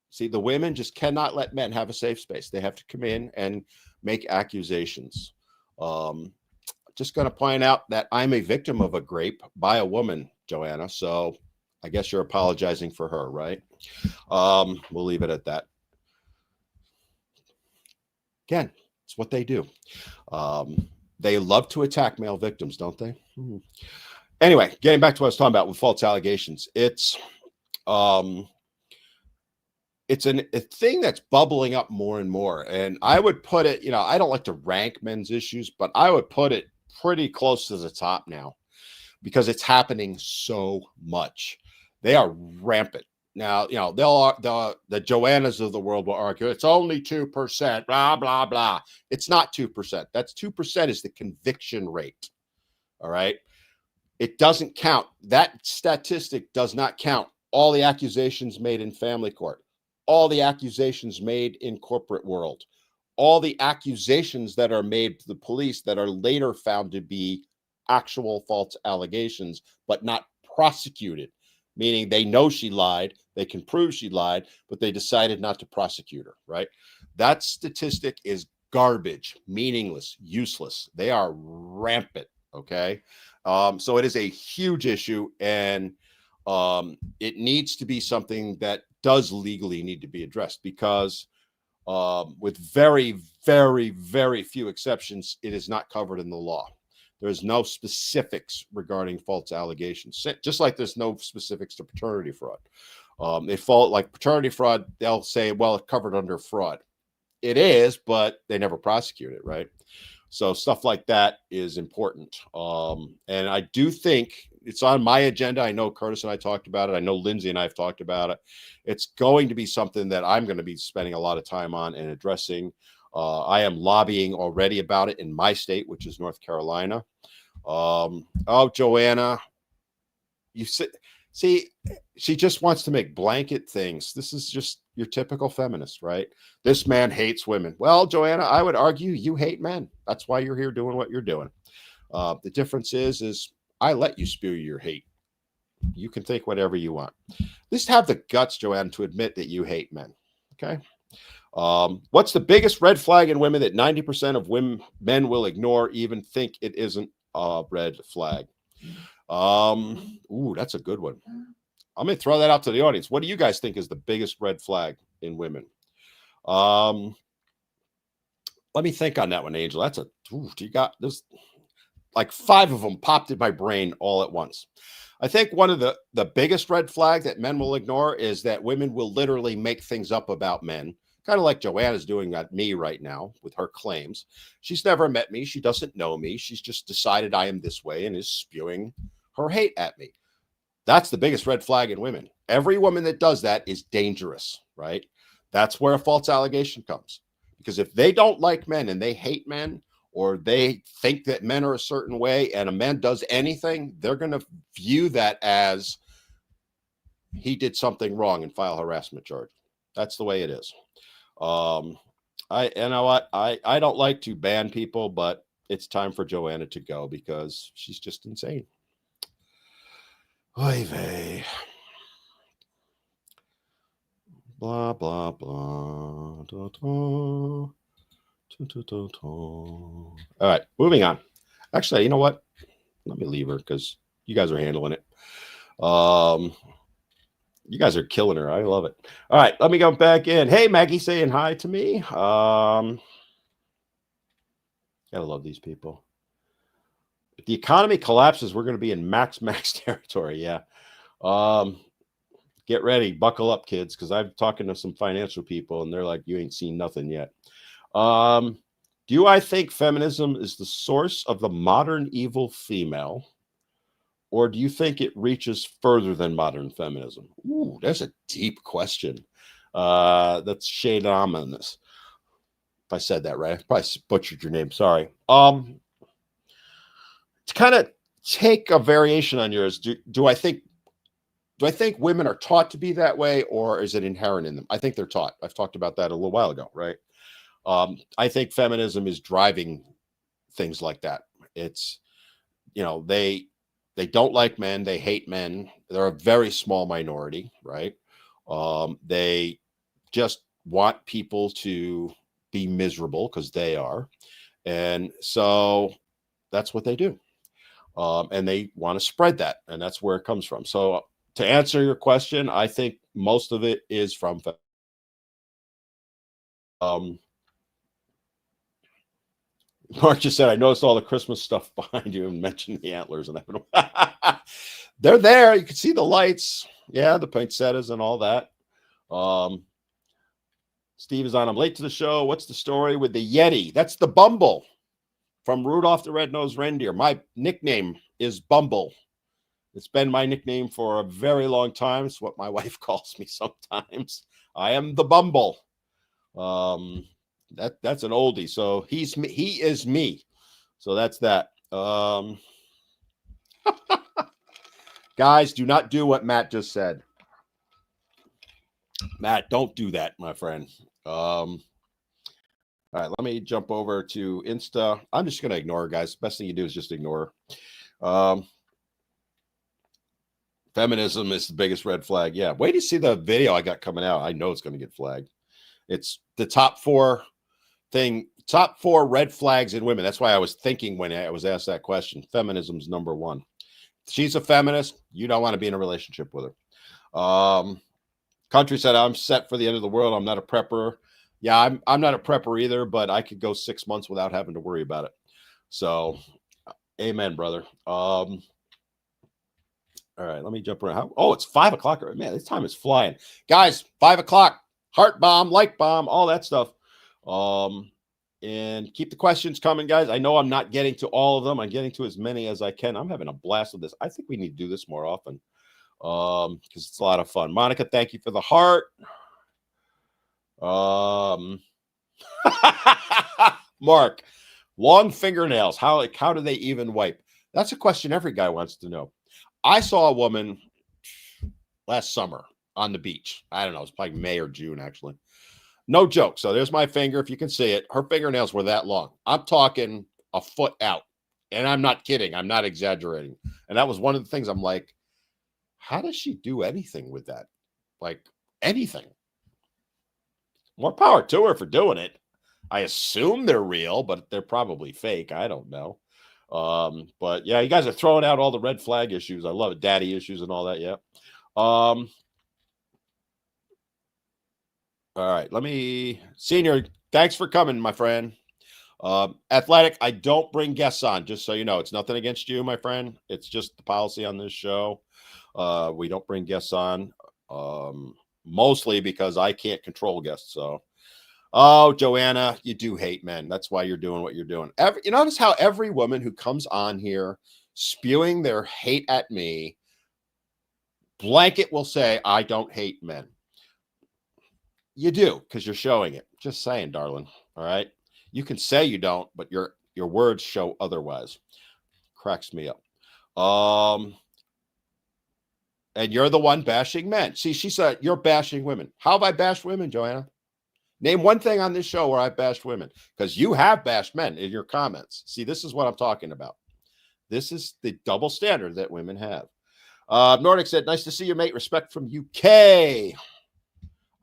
See, the women just cannot let men have a safe space. They have to come in and make accusations. Just going to point out that I'm a victim of a grape by a woman, Joanna. So I guess you're apologizing for her, right? We'll leave it at that. Again, it's what they do. They love to attack male victims, don't they? Mm-hmm. Anyway, getting back to what I was talking about with false allegations, it's a thing that's bubbling up more and more. And I would put it, I don't like to rank men's issues, but I would put it pretty close to the top now because it's happening so much. They are rampant. Now, the Joannas of the world will argue it's only 2%, blah, blah, blah. It's not 2%. That's 2% is the conviction rate. All right. It doesn't count. That statistic does not count all the accusations made in family court, all the accusations made in corporate world, all the accusations that are made to the police that are later found to be actual false allegations, but not prosecuted, meaning they know she lied, they can prove she lied, but they decided not to prosecute her, right? That statistic is garbage, meaningless, useless. They are rampant, okay? So it is a huge issue, and it needs to be something that does legally need to be addressed because with very, very, very few exceptions, it is not covered in the law. There's no specifics regarding false allegations, just like there's no specifics to paternity fraud. They fall like paternity fraud. They'll say, well, it's covered under fraud. It is, but they never prosecute it, right? So stuff like that is important. And I do think it's on my agenda. I know Curtis and I talked about it. I know Lindsay and I have talked about it. It's going to be something that I'm going to be spending a lot of time on and addressing. I am lobbying already about it in my state, which is North Carolina. Oh, Joanna, you said See, she just wants to make blanket things. This is just your typical feminist, right? This man hates women. Well, Joanna, I would argue you hate men. That's why you're here doing what you're doing. The difference is I let you spew your hate. You can think whatever you want. Just have the guts, Joanna, to admit that you hate men. Okay. What's the biggest red flag in women that 90% of men will ignore, even think it isn't a red flag? Ooh, that's a good one. I'm going to throw that out to the audience. What do you guys think is the biggest red flag in women? Let me think on that one, Angel. That's a, you got this, like 5 of them popped in my brain all at once. I think one of the biggest red flag that men will ignore is that women will literally make things up about men, kind of like Joanna's doing at me right now with her claims. She's never met me. She doesn't know me. She's just decided I am this way and is spewing her hate at me. That's the biggest red flag in women. Every woman that does that is dangerous, right? That's where a false allegation comes. Because if they don't like men and they hate men, or they think that men are a certain way and a man does anything, they're going to view that as he did something wrong and file harassment charge. That's the way it is. You know what? I don't like to ban people, but it's time for Joanna to go because she's just insane. Oy vey. Blah, blah, blah. Da, da. All right, moving on. Actually, you know what? Let me leave her because you guys are handling it. You guys are killing her. I love it. All right, let me go back in. Hey, Maggie, saying hi to me. Gotta love these people. If the economy collapses, we're going to be in max territory. Yeah. Get ready, buckle up, kids, because I'm talking to some financial people, and they're like, "You ain't seen nothing yet." Do I think feminism is the source of the modern evil female, or do you think it reaches further than modern feminism? Ooh, that's a deep question. That's shade on this. If I said that right, I probably butchered your name. Sorry. To kind of take a variation on yours, do I think women are taught to be that way, or is it inherent in them? I think they're taught. I've talked about that a little while ago, right? I think feminism is driving things like that. It's, they don't like men. They hate men. They're a very small minority, right? They just want people to be miserable because they are. And so that's what they do. And they want to spread that. And that's where it comes from. So to answer your question, I think most of it is from Mark just said, I noticed all the Christmas stuff behind you and mentioned the antlers. And they're there. You can see the lights. Yeah, the poinsettias and all that. Steve is on. I'm late to the show. What's the story with the Yeti? That's the Bumble from Rudolph the Red-Nosed Reindeer. My nickname is Bumble. It's been my nickname for a very long time. It's what my wife calls me sometimes. I am the Bumble. That's an oldie. So he is me. So that's that. Guys, do not do what Matt just said. Matt, don't do that, my friend. All right, let me jump over to Insta. I'm just going to ignore her, guys. Best thing you do is just ignore her. Feminism is the biggest red flag. Yeah, wait to see the video I got coming out. I know it's going to get flagged. It's the top 4 red flags in women. That's why I was thinking when I was asked that question. Feminism's number 1. She's a feminist. You don't want to be in a relationship with her. Country said, I'm set for the end of the world. I'm not a prepper. Yeah, I'm not a prepper either, but I could go 6 months without having to worry about it. So, amen, brother. All right, let me jump around. Oh, it's 5 o'clock. Man, this time is flying. Guys, 5 o'clock. Heart bomb, like bomb, all that stuff. And keep the questions coming, guys. I know I'm not getting to all of them. I'm getting to as many as I can. I'm having a blast with this. I think we need to do this more often because it's a lot of fun. Monica, thank you for the heart. Mark, long fingernails. How do they even wipe? That's a question every guy wants to know. I saw a woman last summer on the beach. I don't know. It's probably May or June, actually. No joke. So there's my finger. If you can see it, her fingernails were that long. I'm talking a foot out. And I'm not kidding. I'm not exaggerating. And that was one of the things I'm like, how does she do anything with that? Like anything. More power to her for doing it. I assume they're real, but they're probably fake. I don't know. But yeah, you guys are throwing out all the red flag issues. I love it. Daddy issues and all that. Yeah. All right. Let me, Senior, thanks for coming, my friend. Athletic, I don't bring guests on, just so you know. It's nothing against you, my friend. It's just the policy on this show. We don't bring guests on, mostly because I can't control guests. So, oh, Joanna, you do hate men. That's why you're doing what you're doing. You notice how every woman who comes on here spewing their hate at me, blanket will say, I don't hate men. You do, because you're showing it. Just saying, darling. All right. You can say you don't, but your words show otherwise. Cracks me up. And you're the one bashing men. See, she said you're bashing women. How have I bashed women, Joanna? Name one thing on this show where I've bashed women, because you have bashed men in your comments. See, this is what I'm talking about. This is the double standard that women have. Nordic said, nice to see you, mate. Respect from UK.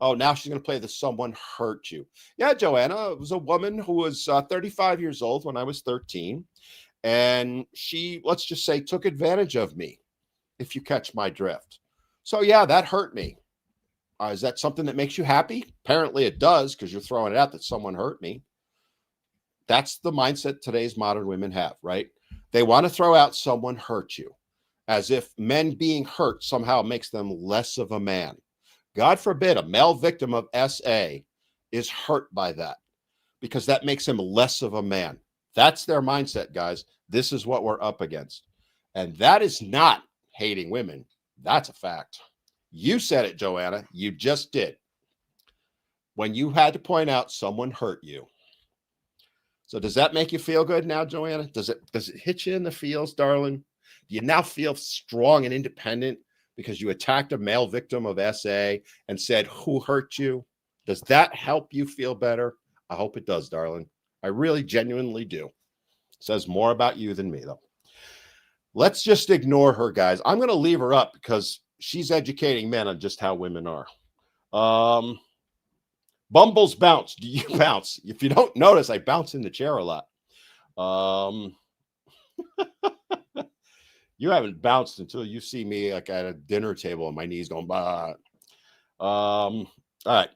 Oh, now she's going to play the someone hurt you. Yeah, Joanna, it was a woman who was 35 years old when I was 13. And she, let's just say, took advantage of me, if you catch my drift. So, yeah, that hurt me. Is that something that makes you happy? Apparently it does, because you're throwing it out that someone hurt me. That's the mindset today's modern women have, right? They want to throw out someone hurt you, as if men being hurt somehow makes them less of a man. God forbid a male victim of SA is hurt by that, because that makes him less of a man. That's their mindset, guys. This is what we're up against. And that is not hating women. That's a fact. You said it, Joanna. You just did. When you had to point out someone hurt you. So does that make you feel good now, Joanna? Does it hit you in the feels, darling? Do you now feel strong and independent because you attacked a male victim of SA and said, who hurt you? Does that help you feel better? I hope it does, darling. I really genuinely do. It says more about you than me, though. Let's just ignore her, guys. I'm going to leave her up because she's educating men on just how women are. Bumbles bounce. Do you bounce? If you don't notice, I bounce in the chair a lot. You haven't bounced until you see me like at a dinner table and my knees going, bah. All right.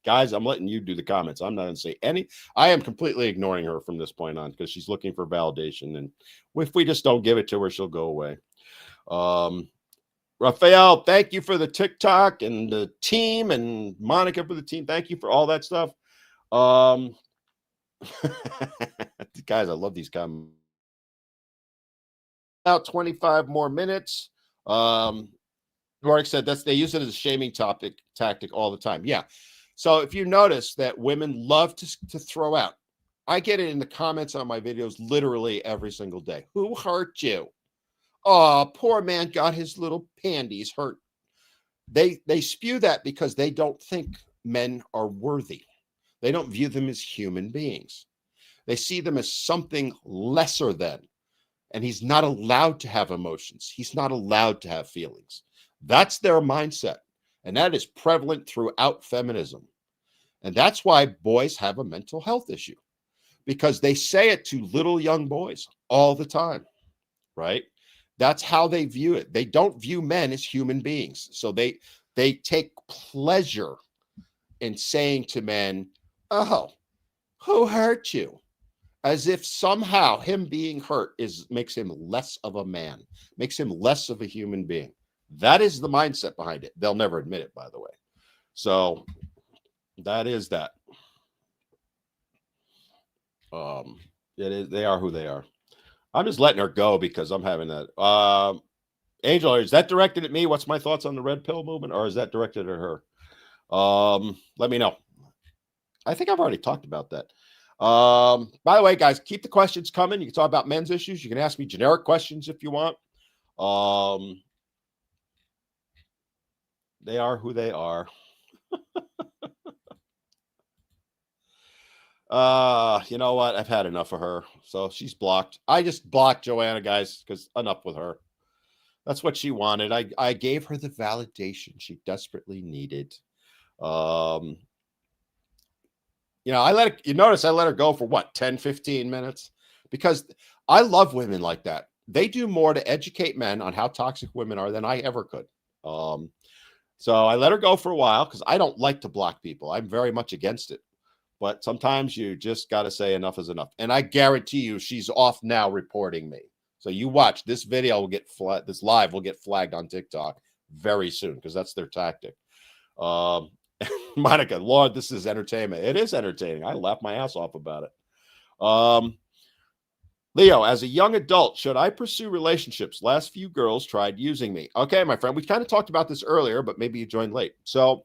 Guys, I'm letting you do the comments. I'm not going to say any. I am completely ignoring her from this point on because she's looking for validation. And if we just don't give it to her, she'll go away. Raphael, thank you for the TikTok and the team, and Monica for the team. Thank you for all that stuff. Guys, I love these comments. About 25 more minutes. Mark said they use it as a shaming tactic all the time. Yeah. So if you notice that women love to throw out, I get it in the comments on my videos literally every single day. Who hurt you? Oh, poor man got his little panties hurt. They spew that because they don't think men are worthy. They don't view them as human beings. They see them as something lesser than. And he's not allowed to have emotions. He's not allowed to have feelings. That's their mindset. And that is prevalent throughout feminism. And that's why boys have a mental health issue, because they say it to little young boys all the time, right? That's how they view it. They don't view men as human beings. So they take pleasure in saying to men, oh, who hurt you? As if somehow him being hurt makes him less of a man, makes him less of a human being. That is the mindset behind it. They'll never admit it, by the way. So that is that. It is. They are who they are. I'm just letting her go because I'm having that. Angel, is that directed at me? What's my thoughts on the red pill movement, or is that directed at her? Let me know. I think I've already talked about that. By the way, guys, keep the questions coming. You can talk about men's issues. You can ask me generic questions if you want. They are who they are. You know what? I've had enough of her. So she's blocked. I just blocked Joanna, guys, because enough with her. That's what she wanted. I gave her the validation she desperately needed. Um, I let it, you notice I let her go for what, 10, 15 minutes? Because I love women like that. They do more to educate men on how toxic women are than I ever could. Um, so I let her go for a while because I don't like to block people. I'm very much against it. But sometimes you just got to say enough is enough. And I guarantee you she's off now reporting me. So you watch, this video will get this live will get flagged on TikTok very soon because that's their tactic. Um, Monica, Lord, this is entertainment. It is entertaining. I laugh my ass off about it. Leo, as a young adult, should I pursue relationships? Last few girls tried using me. Okay, my friend, we kind of talked about this earlier, but maybe you joined late. So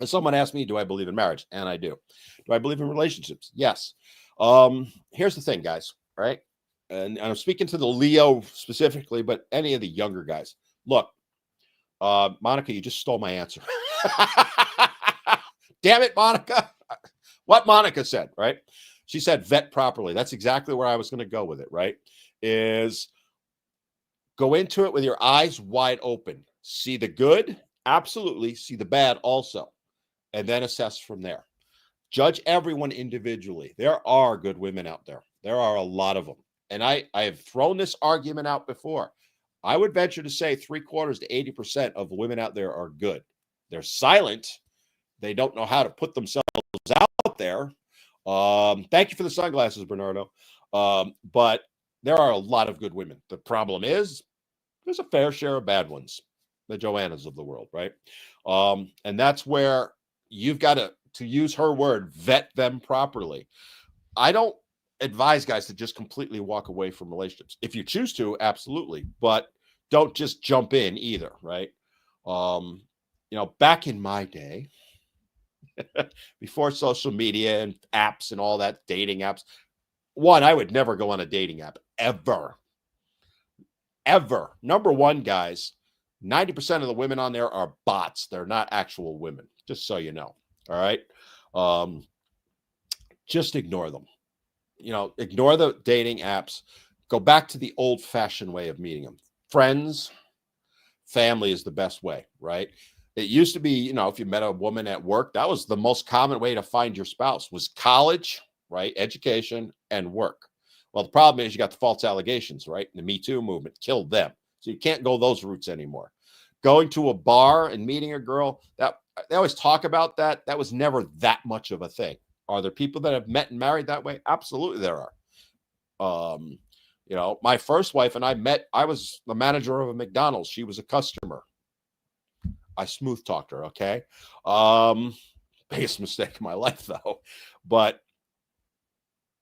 someone asked me, do I believe in marriage? And I do. Do I believe in relationships? Yes. Here's the thing, guys, right? And I'm speaking to the Leo specifically, but any of the younger guys. Look, Monica, you just stole my answer. Damn it, Monica. What Monica said, right? She said vet properly. That's exactly where I was going to go with it, right? Is go into it with your eyes wide open. See the good, absolutely. See the bad also. And then assess from there. Judge everyone individually. There are good women out there. There are a lot of them. And I have thrown this argument out before. I would venture to say 3/4 to 80% of women out there are good. They're silent. They don't know how to put themselves out there. Thank you for the sunglasses, Bernardo. But there are a lot of good women. The problem is there's a fair share of bad ones, the Joannas of the world, right? And that's where you've got to use her word, vet them properly. I don't advise guys to just completely walk away from relationships. If you choose to, absolutely, but don't just jump in either, right? Back in my day, before social media and apps and all that, dating apps, I would never go on a dating app ever. Ever. Number one, guys, 90% of the women on there are bots. They're not actual women, just so you know. All right. Just ignore them. Ignore the dating apps. Go back to the old fashioned way of meeting them. Friends, family is the best way, right? It used to be, if you met a woman at work, that was the most common way to find your spouse was college, right? Education and work. Well, the problem is you got the false allegations, right? The Me Too movement killed them. So you can't go those routes anymore. Going to a bar and meeting a girl, that they always talk about that. That was never that much of a thing. Are there people that have met and married that way? Absolutely there are. My first wife and I met, I was the manager of a McDonald's. She was a customer. I smooth talked her, okay? Biggest mistake in my life, though. But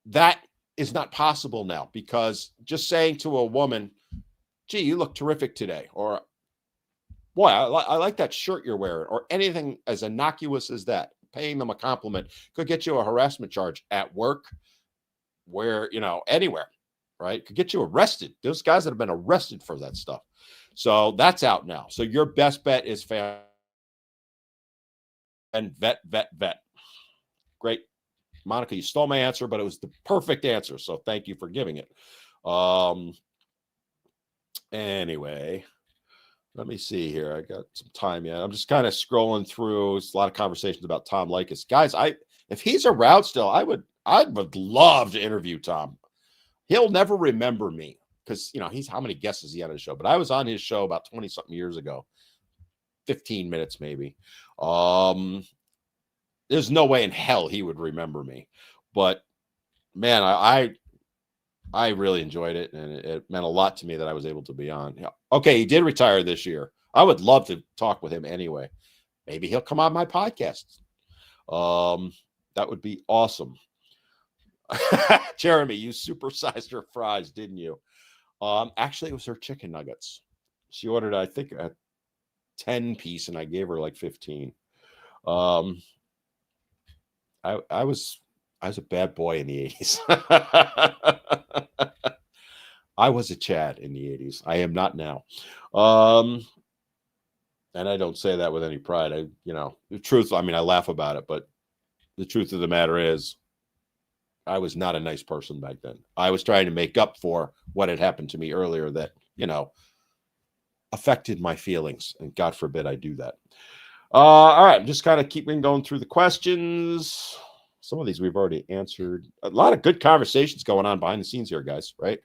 that is not possible now because just saying to a woman, gee, you look terrific today, or boy, I like that shirt you're wearing, or anything as innocuous as that, paying them a compliment could get you a harassment charge at work, where, anywhere, right? Could get you arrested. Those guys that have been arrested for that stuff. So that's out now. So your best bet is family and vet. Great. Monica, you stole my answer, but it was the perfect answer. So thank you for giving it. Anyway, let me see here. I got some time yet. I'm just kind of scrolling through. It's a lot of conversations about Tom Likas. Guys, if he's around still, I would love to interview Tom. He'll never remember me because, he's how many guests is he on his show? But I was on his show about 20 something years ago, 15 minutes maybe. There's no way in hell he would remember me. But man, I really enjoyed it, and it meant a lot to me that I was able to be on. Yeah. Okay, he did retire this year. I would love to talk with him anyway. Maybe he'll come on my podcast. That would be awesome. Jeremy, you supersized her fries, didn't you? Actually, it was her chicken nuggets. She ordered, I think, a 10 piece, and I gave her like 15. I was a bad boy in the 80s. I was a Chad in the 80s. I am not now. Um, and I don't say that with any pride. The truth, I mean, I laugh about it, but the truth of the matter is I was not a nice person back then. I was trying to make up for what had happened to me earlier that, affected my feelings. And God forbid I do that. All right. I'm just kind of keeping going through the questions. Some of these we've already answered. A lot of good conversations going on behind the scenes here, guys, right?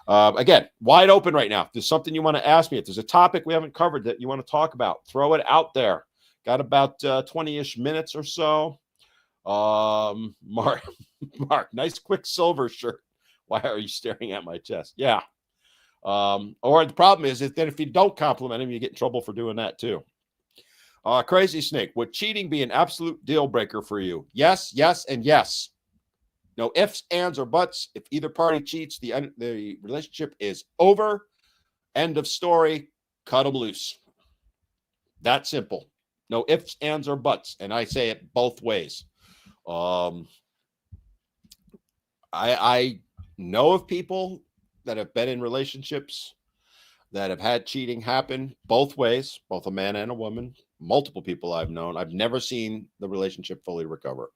Again, wide open right now. If there's something you want to ask me, if there's a topic we haven't covered that you want to talk about, throw it out there. Got about 20-ish minutes or so. Mark, nice Quicksilver shirt. Why are you staring at my chest? Yeah. Or the problem is that if you don't compliment him, you get in trouble for doing that too. Crazy Snake, would cheating be an absolute deal breaker for you? Yes, yes, and yes. No ifs, ands, or buts. If either party cheats, the relationship is over. End of story. Cut them loose. That simple. No ifs, ands, or buts. And I say it both ways. I know of people that have been in relationships that have had cheating happen both ways, both a man and a woman. Multiple people I've known. I've never seen the relationship fully recover.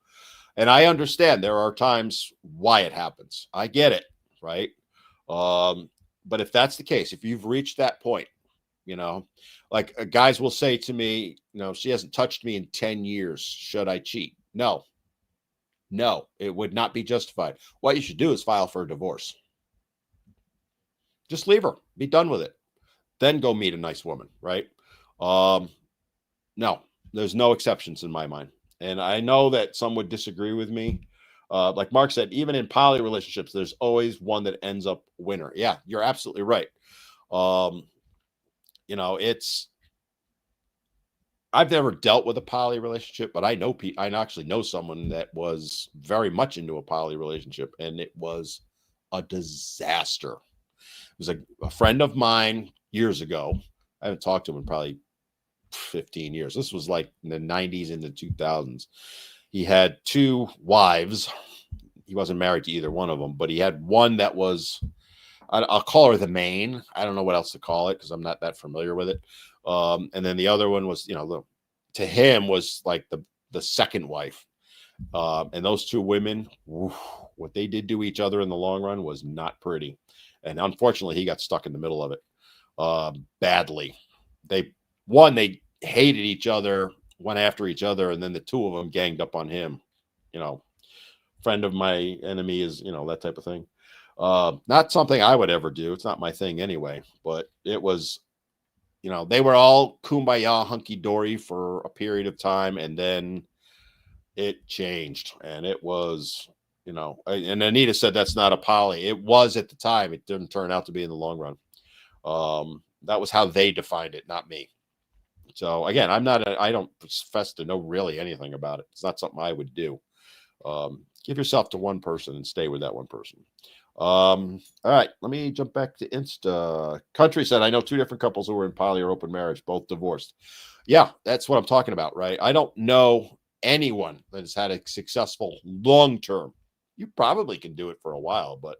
And I understand there are times why it happens. I get it, right? But if that's the case, if you've reached that point, like guys will say to me, she hasn't touched me in 10 years. Should I cheat? No, it would not be justified. What you should do is file for a divorce. Just leave her. Be done with it. Then go meet a nice woman, right? No, there's no exceptions in my mind. And I know that some would disagree with me. Like Mark said, even in poly relationships, there's always one that ends up winner. Yeah, you're absolutely right. I've never dealt with a poly relationship, but I actually know someone that was very much into a poly relationship, and it was a disaster. It was a friend of mine years ago. I haven't talked to him in probably 15 years. This was like in the 90s and the 2000s. He had two wives. He wasn't married to either one of them, but he had one that was, I'll call her the main. I don't know what else to call it because I'm not that familiar with it. And then the other one was, to him was like the second wife. And those two women, what they did to each other in the long run was not pretty. And unfortunately, he got stuck in the middle of it badly. They hated each other, went after each other, and then the two of them ganged up on him. Friend of my enemy is, that type of thing. Not something I would ever do. It's not my thing anyway, but it was, they were all kumbaya hunky-dory for a period of time, and then it changed, and it was, and Anita said that's not a poly. It was at the time. It didn't turn out to be in the long run. That was how they defined it, not me. So again, I don't profess to know really anything about it. It's not something I would do. Give yourself to one person and stay with that one person. All right, let me jump back to Insta. Country said, I know two different couples who were in poly or open marriage, both divorced. Yeah, that's what I'm talking about, right? I don't know anyone that has had a successful long term. You probably can do it for a while, but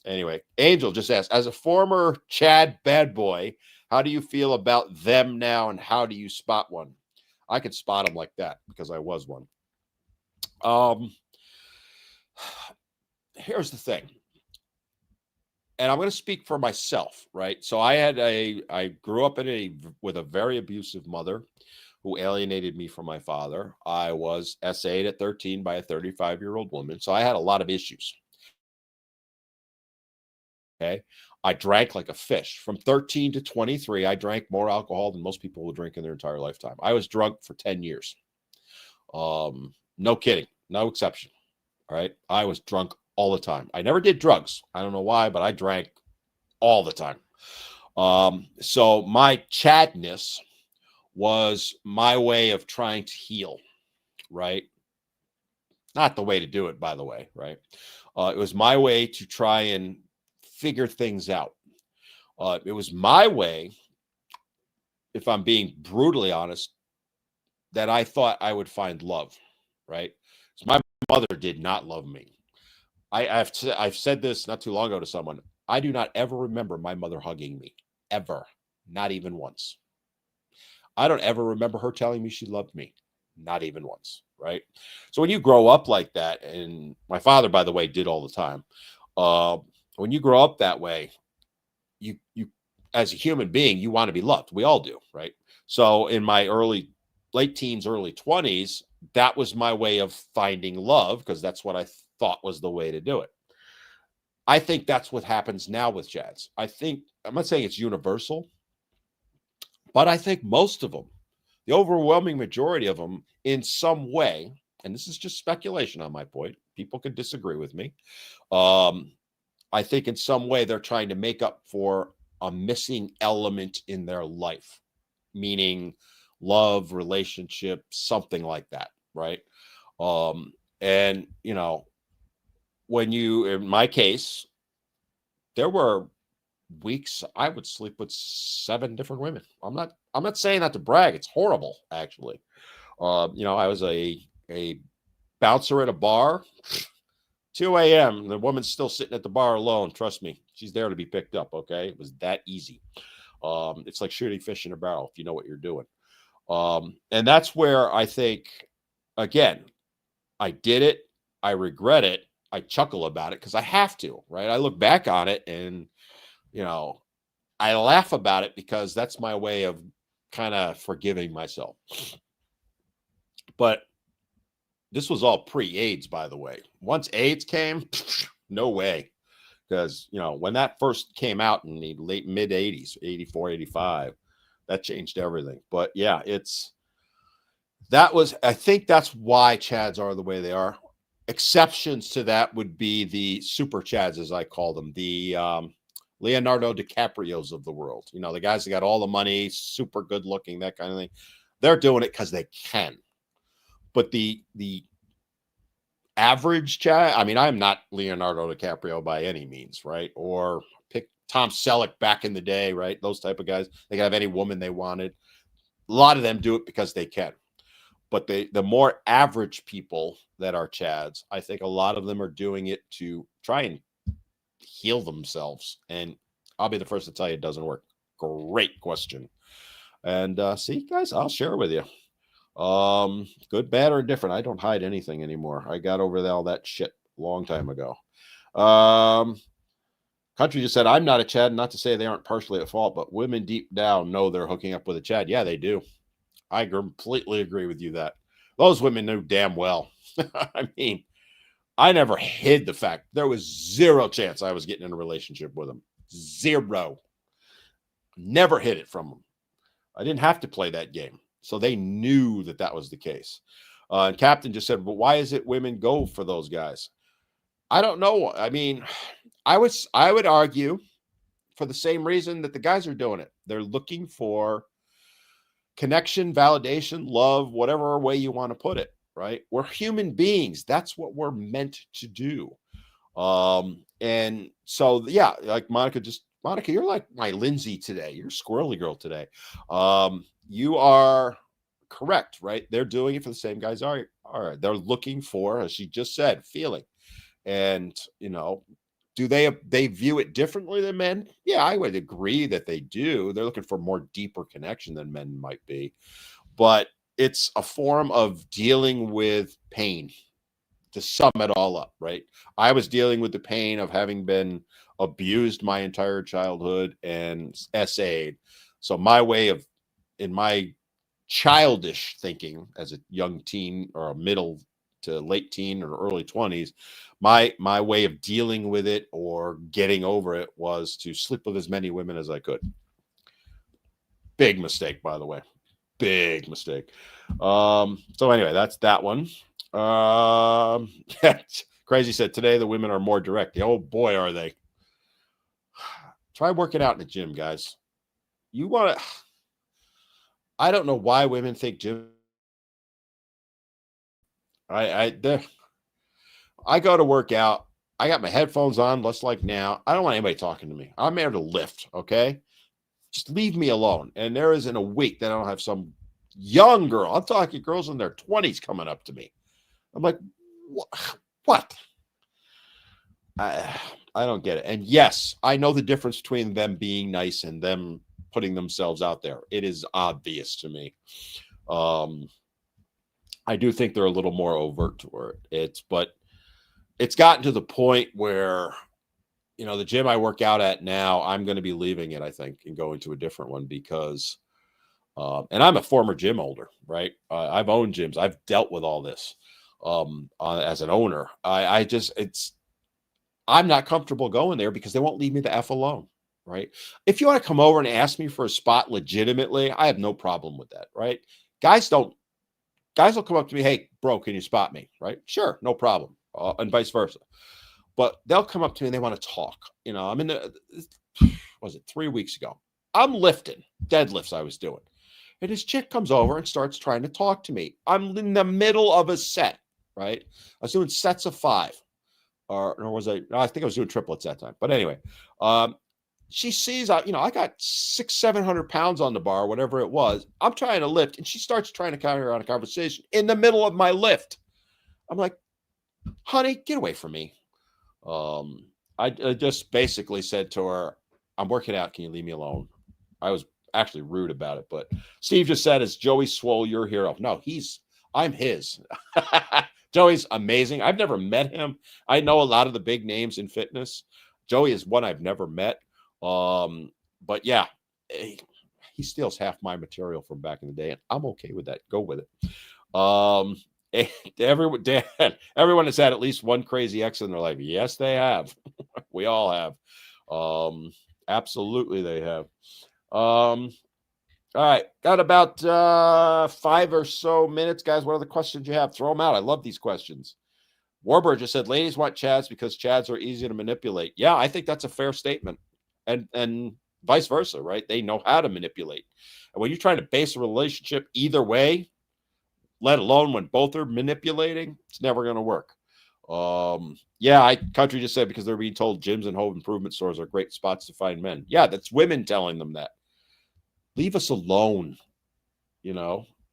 anyway, Angel just asked, as a former Chad bad boy, how do you feel about them now, and how do you spot one? I could spot them like that because I was one. Here's the thing, and I'm going to speak for myself, right? So I grew up with a very abusive mother who alienated me from my father. I was SA'd at 13 by a 35-year-old woman, so I had a lot of issues. Okay. I drank like a fish. From 13 to 23, I drank more alcohol than most people will drink in their entire lifetime. I was drunk for 10 years. No kidding. No exception. All right. I was drunk all the time. I never did drugs. I don't know why, but I drank all the time. So my Chadness was my way of trying to heal, right? Not the way to do it, by the way, right? It was my way to try and figure things out. It was my way, if I'm being brutally honest, that I thought I would find love, right? So my mother did not love me. I've said this not too long ago to someone. I do not ever remember my mother hugging me, ever, not even once. I don't ever remember her telling me she loved me, not even once, right? So when you grow up like that, and my father, by the way, did all the time. Uh, when you grow up that way, you as a human being, you want to be loved. We all do, right? So in my late teens, early 20s, that was my way of finding love because that's what I thought was the way to do it. I think that's what happens now with Chads. I'm not saying it's universal, but I think most of them, the overwhelming majority of them, in some way, and this is just speculation on my point, people could disagree with me. Um, I think in some way they're trying to make up for a missing element in their life, meaning love, relationship, something like that, right? And in my case, there were weeks I would sleep with 7 different women. I'm not saying that to brag. It's horrible, actually. I was a bouncer at a bar. 2 a.m. The woman's still sitting at the bar alone. Trust me, she's there to be picked up. Okay, it was that easy. It's like shooting fish in a barrel if you know what you're doing. And that's where I think, again, I did it. I regret it. I chuckle about it because I have to. Right? I look back on it and I laugh about it because that's my way of kind of forgiving myself. But this was all pre-AIDS, by the way. Once AIDS came, no way. Because, when that first came out in the late mid 80s, 84, 85, that changed everything. But yeah, I think that's why Chads are the way they are. Exceptions to that would be the super Chads, as I call them, the Leonardo DiCaprios of the world. The guys that got all the money, super good looking, that kind of thing. They're doing it because they can. But the average Chad, I mean, I'm not Leonardo DiCaprio by any means, right? Or pick Tom Selleck back in the day, right? Those type of guys. They can have any woman they wanted. A lot of them do it because they can. But the more average people that are Chads, I think a lot of them are doing it to try and heal themselves. And I'll be the first to tell you it doesn't work. Great question. And see, guys, I'll share with you. Good, bad, or different. I don't hide anything anymore. I got over all that shit a long time ago. Country just said, I'm not a Chad, not to say they aren't partially at fault, but women deep down know they're hooking up with a Chad. Yeah, they do. I completely agree with you that those women knew damn well. I mean, I never hid the fact there was zero chance I was getting in a relationship with them. Zero. Never hid it from them. I didn't have to play that game. So they knew that was the case. And Captain just said, but why is it women go for those guys? I don't know. I mean, I would argue for the same reason that the guys are doing it. They're looking for connection, validation, love, whatever way you want to put it, right? We're human beings. That's what we're meant to do. And so, yeah, like Monica, you're like my Lindsay today. You're squirrely girl today. You are correct, right? They're doing it for the same guys are. They're looking for, as she just said, feeling. And, do they view it differently than men? Yeah, I would agree that they do. They're looking for more deeper connection than men might be. But it's a form of dealing with pain, to sum it all up, right? I was dealing with the pain of having been abused my entire childhood and SA'd. So in my childish thinking as a young teen or a middle to late teen or early 20s, my way of dealing with it or getting over it was to sleep with as many women as I could. Big mistake, by the way. Big mistake. So anyway, that's that one. Crazy said today the women are more direct. Oh boy, are they. Try working out in the gym, guys. You want to, I don't know why women think gym. I go to work out. I got my headphones on, just like now. I don't want anybody talking to me. I'm here to lift, okay? Just leave me alone. And there isn't a week that I don't have some young girl. I'm talking girls in their 20s coming up to me. I'm like, what? I don't get it. And yes, I know the difference between them being nice and them putting themselves out there. It is obvious to me. Um, I do think they're a little more overt toward it. But it's gotten to the point where, the gym I work out at now, I'm going to be leaving it, I think, and going to a different one because, and I'm a former gym owner, right? I've owned gyms. I've dealt with all this as an owner. I'm not comfortable going there because they won't leave me the F alone, right? If you want to come over and ask me for a spot legitimately, I have no problem with that, right? Guys will come up to me, hey, bro, can you spot me, right? Sure, no problem, and vice versa. But they'll come up to me and they want to talk. I'm in was it 3 weeks ago? I'm lifting, deadlifts I was doing. And this chick comes over and starts trying to talk to me. I'm in the middle of a set, right? I was doing sets of 5. Or was I? No, I think I was doing triplets that time. But anyway, she sees, I got 600-700 pounds on the bar, whatever it was. I'm trying to lift, and she starts trying to carry on a conversation in the middle of my lift. I'm like, honey, get away from me. I just basically said to her, I'm working out. Can you leave me alone? I was actually rude about it, but Steve just said, is Joey Swole your hero? No, I'm his. Joey's amazing. I've never met him. I know a lot of the big names in fitness. Joey is one I've never met. But yeah, he steals half my material from back in the day, and I'm okay with that. Go with it. Everyone has had at least one crazy ex in their life. Yes, they have. We all have. Absolutely, they have. All right, got about 5 or so minutes, guys. What other questions you have? Throw them out. I love these questions. Warburg just said, ladies want Chads because Chads are easy to manipulate. Yeah, I think that's a fair statement. And vice versa, right? They know how to manipulate. And when you're trying to base a relationship either way, let alone when both are manipulating, it's never going to work. Country just said because they're being told gyms and home improvement stores are great spots to find men. Yeah, that's women telling them that. Leave us alone.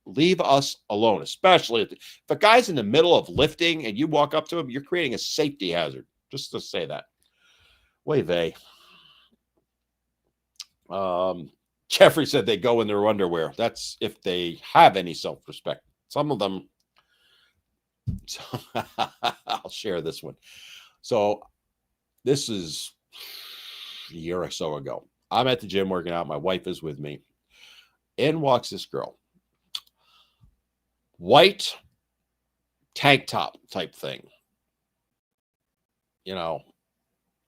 Leave us alone, especially if a guy's in the middle of lifting and you walk up to him, you're creating a safety hazard. Just to say that. Way they. Jeffrey said they go in their underwear. That's if they have any self-respect. Some of them. I'll share this one. So this is a year or so ago. I'm at the gym working out. My wife is with me. In walks this girl. White tank top type thing.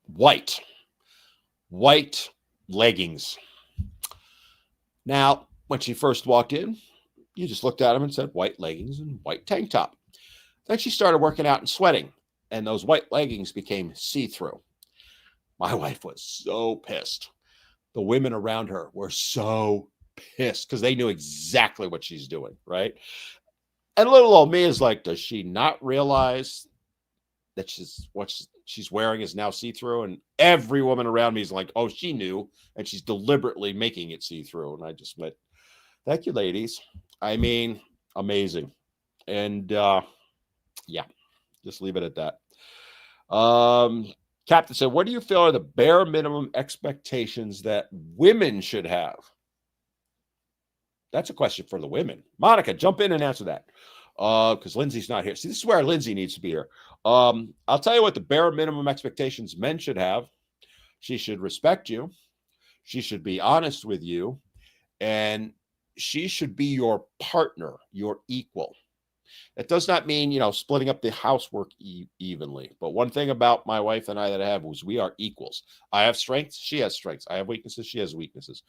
White leggings. Now, when she first walked in, you just looked at him and said white leggings and white tank top. Then she started working out and sweating, and those white leggings became see-through. My wife was so pissed. The women around her were so pissed because they knew exactly what she's doing, right? And little old me is like, does she not realize that what she's wearing is now see-through? And every woman around me is like, oh, she knew, and she's deliberately making it see-through. And I just went, thank you, ladies. I mean, amazing. And just leave it at that. Captain said, what do you feel are the bare minimum expectations that women should have? That's a question for the women. Monica, jump in and answer that. Because Lindsay's not here. See, this is where Lindsay needs to be here. I'll tell you what the bare minimum expectations men should have. She should respect you. She should be honest with you. And she should be your partner, your equal. It does not mean, splitting up the housework evenly. But one thing about my wife and I that I have is we are equals. I have strengths. She has strengths. I have weaknesses. She has weaknesses.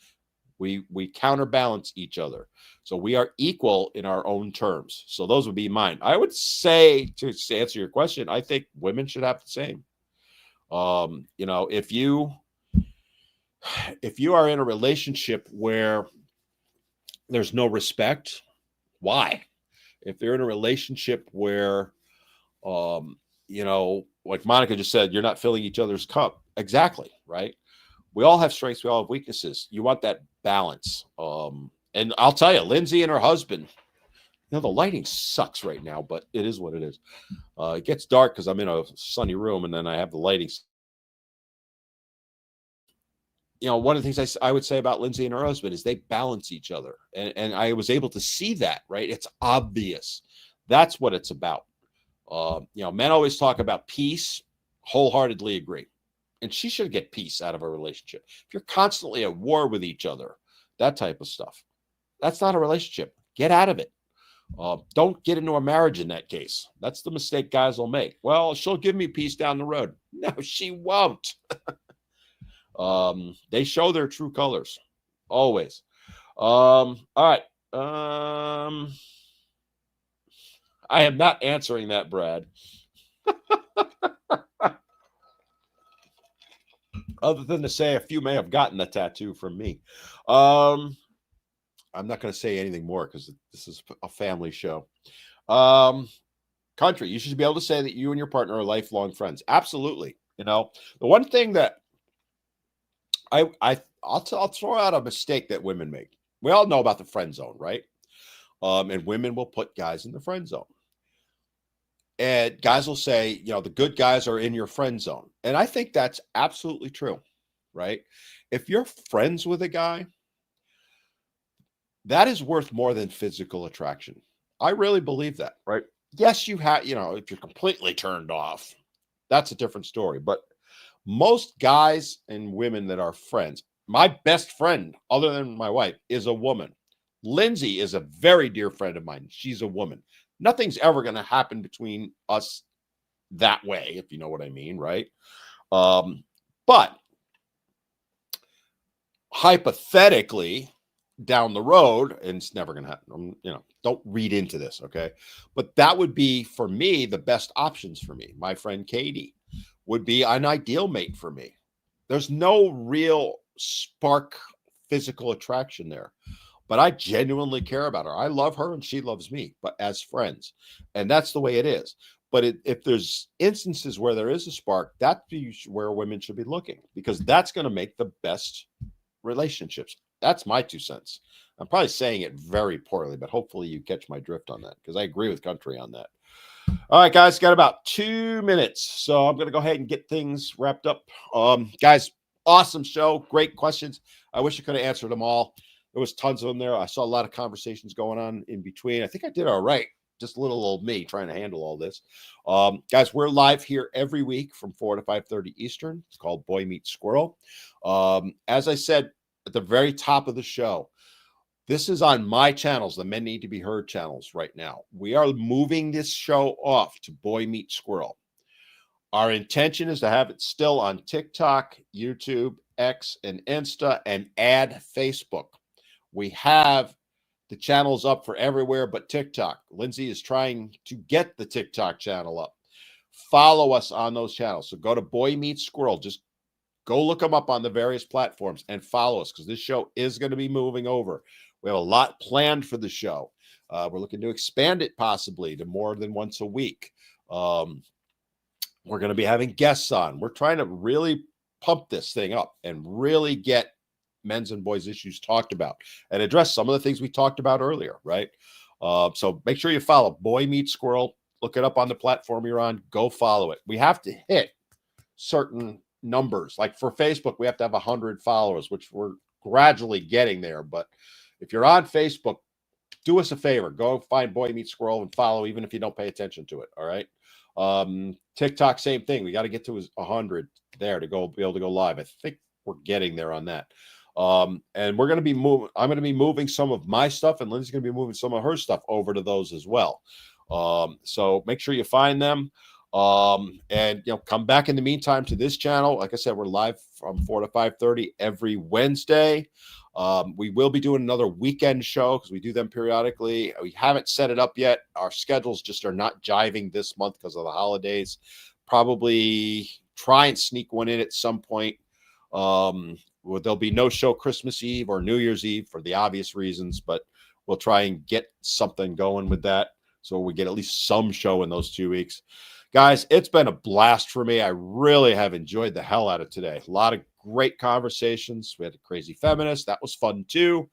We counterbalance each other. So we are equal in our own terms. So those would be mine. I would say, to answer your question, I think women should have the same. If you are in a relationship where there's no respect, why? If they're in a relationship where, like Monica just said, you're not filling each other's cup. Exactly, right? We all have strengths. We all have weaknesses. You want that balance. And I'll tell you, Lindsay and her husband, the lighting sucks right now, but it is what it is. It gets dark because I'm in a sunny room, and then I have the lighting. One of the things I would say about Lindsay and her husband is they balance each other. And I was able to see that, right? It's obvious. That's what it's about. Men always talk about peace, wholeheartedly agree. And she should get peace out of a relationship. If you're constantly at war with each other, that type of stuff, that's not a relationship. Get out of it. Don't get into a marriage in that case. That's the mistake guys will make. Well, she'll give me peace down the road. No, she won't. They show their true colors always. All right. I am not answering that, Brad. Other than to say a few may have gotten the tattoo from me. I'm not going to say anything more because this is a family show. Country, you should be able to say that you and your partner are lifelong friends. Absolutely. The one thing that I'll throw out a mistake that women make. We all know about the friend zone, right? And women will put guys in the friend zone. And guys will say, the good guys are in your friend zone. And I think that's absolutely true, right? If you're friends with a guy, that is worth more than physical attraction. I really believe that, right? Yes, you have, if you're completely turned off, that's a different story. But most guys and women that are friends, my best friend, other than my wife, is a woman. Lindsay is a very dear friend of mine. She's a woman. Nothing's ever going to happen between us that way, if you know what I mean, right? But hypothetically, down the road, and it's never going to happen. Don't read into this, okay? But that would be, for me, the best options for me. My friend Katie would be an ideal mate for me. There's no real spark physical attraction there, but I genuinely care about her. I love her and she loves me, but as friends. And that's the way it is. But if there's instances where there is a spark, that's where women should be looking, because that's going to make the best relationships. That's my 2 cents. I'm probably saying it very poorly, but hopefully you catch my drift on that, because I agree with Country on that. All right, guys, got about 2 minutes. So I'm going to go ahead and get things wrapped up. Guys, awesome show. Great questions. I wish I could have answered them all. There was tons of them there. I saw a lot of conversations going on in between. I think I did all right. Just little old me trying to handle all this. Guys, we're live here every week from 4 to 5:30 Eastern. It's called Boy Meets Squirrel. As I said at the very top of the show, this is on my channels, the Men Need to Be Heard channels right now. We are moving this show off to Boy Meets Squirrel. Our intention is to have it still on TikTok, YouTube, X, and Insta, and add Facebook. We have the channels up for everywhere but TikTok. Lindsay is trying to get the TikTok channel up. Follow us on those channels. So go to Boy Meets Squirrel. Just go look them up on the various platforms and follow us, because this show is going to be moving over. We have a lot planned for the show. We're looking to expand it possibly to more than once a week. We're going to be having guests on. We're trying to really pump this thing up and really get men's and boys issues talked about and address some of the things we talked about earlier, right? So make sure you follow Boy Meets Squirrel. Look it up on the platform you're on. Go follow it. We have to hit certain numbers. Like for Facebook, we have to have 100 followers, which we're gradually getting there. But if you're on Facebook, do us a favor. Go find Boy Meets Squirrel and follow, even if you don't pay attention to it. All right. TikTok, same thing. We got to get to 100 there to be able to go live. I think we're getting there on that. And we're going to be moving. I'm going to be moving some of my stuff, and Lindsay's going to be moving some of her stuff over to those as well. So make sure you find them. And come back in the meantime to this channel. Like I said, we're live from 4 to 5:30 every Wednesday. We will be doing another weekend show because we do them periodically. We haven't set it up yet. Our schedules just are not jiving this month because of the holidays. Probably try and sneak one in at some point. There'll be no show Christmas Eve or New Year's Eve for the obvious reasons, but we'll try and get something going with that, so we get at least some show in those 2 weeks. Guys, it's been a blast for me. I really have enjoyed the hell out of today. A lot of great conversations. We had a crazy feminist. That was fun too.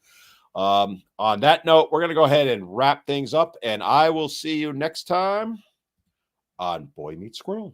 On that note, we're going to go ahead and wrap things up, and I will see you next time on Boy Meets Squirrel.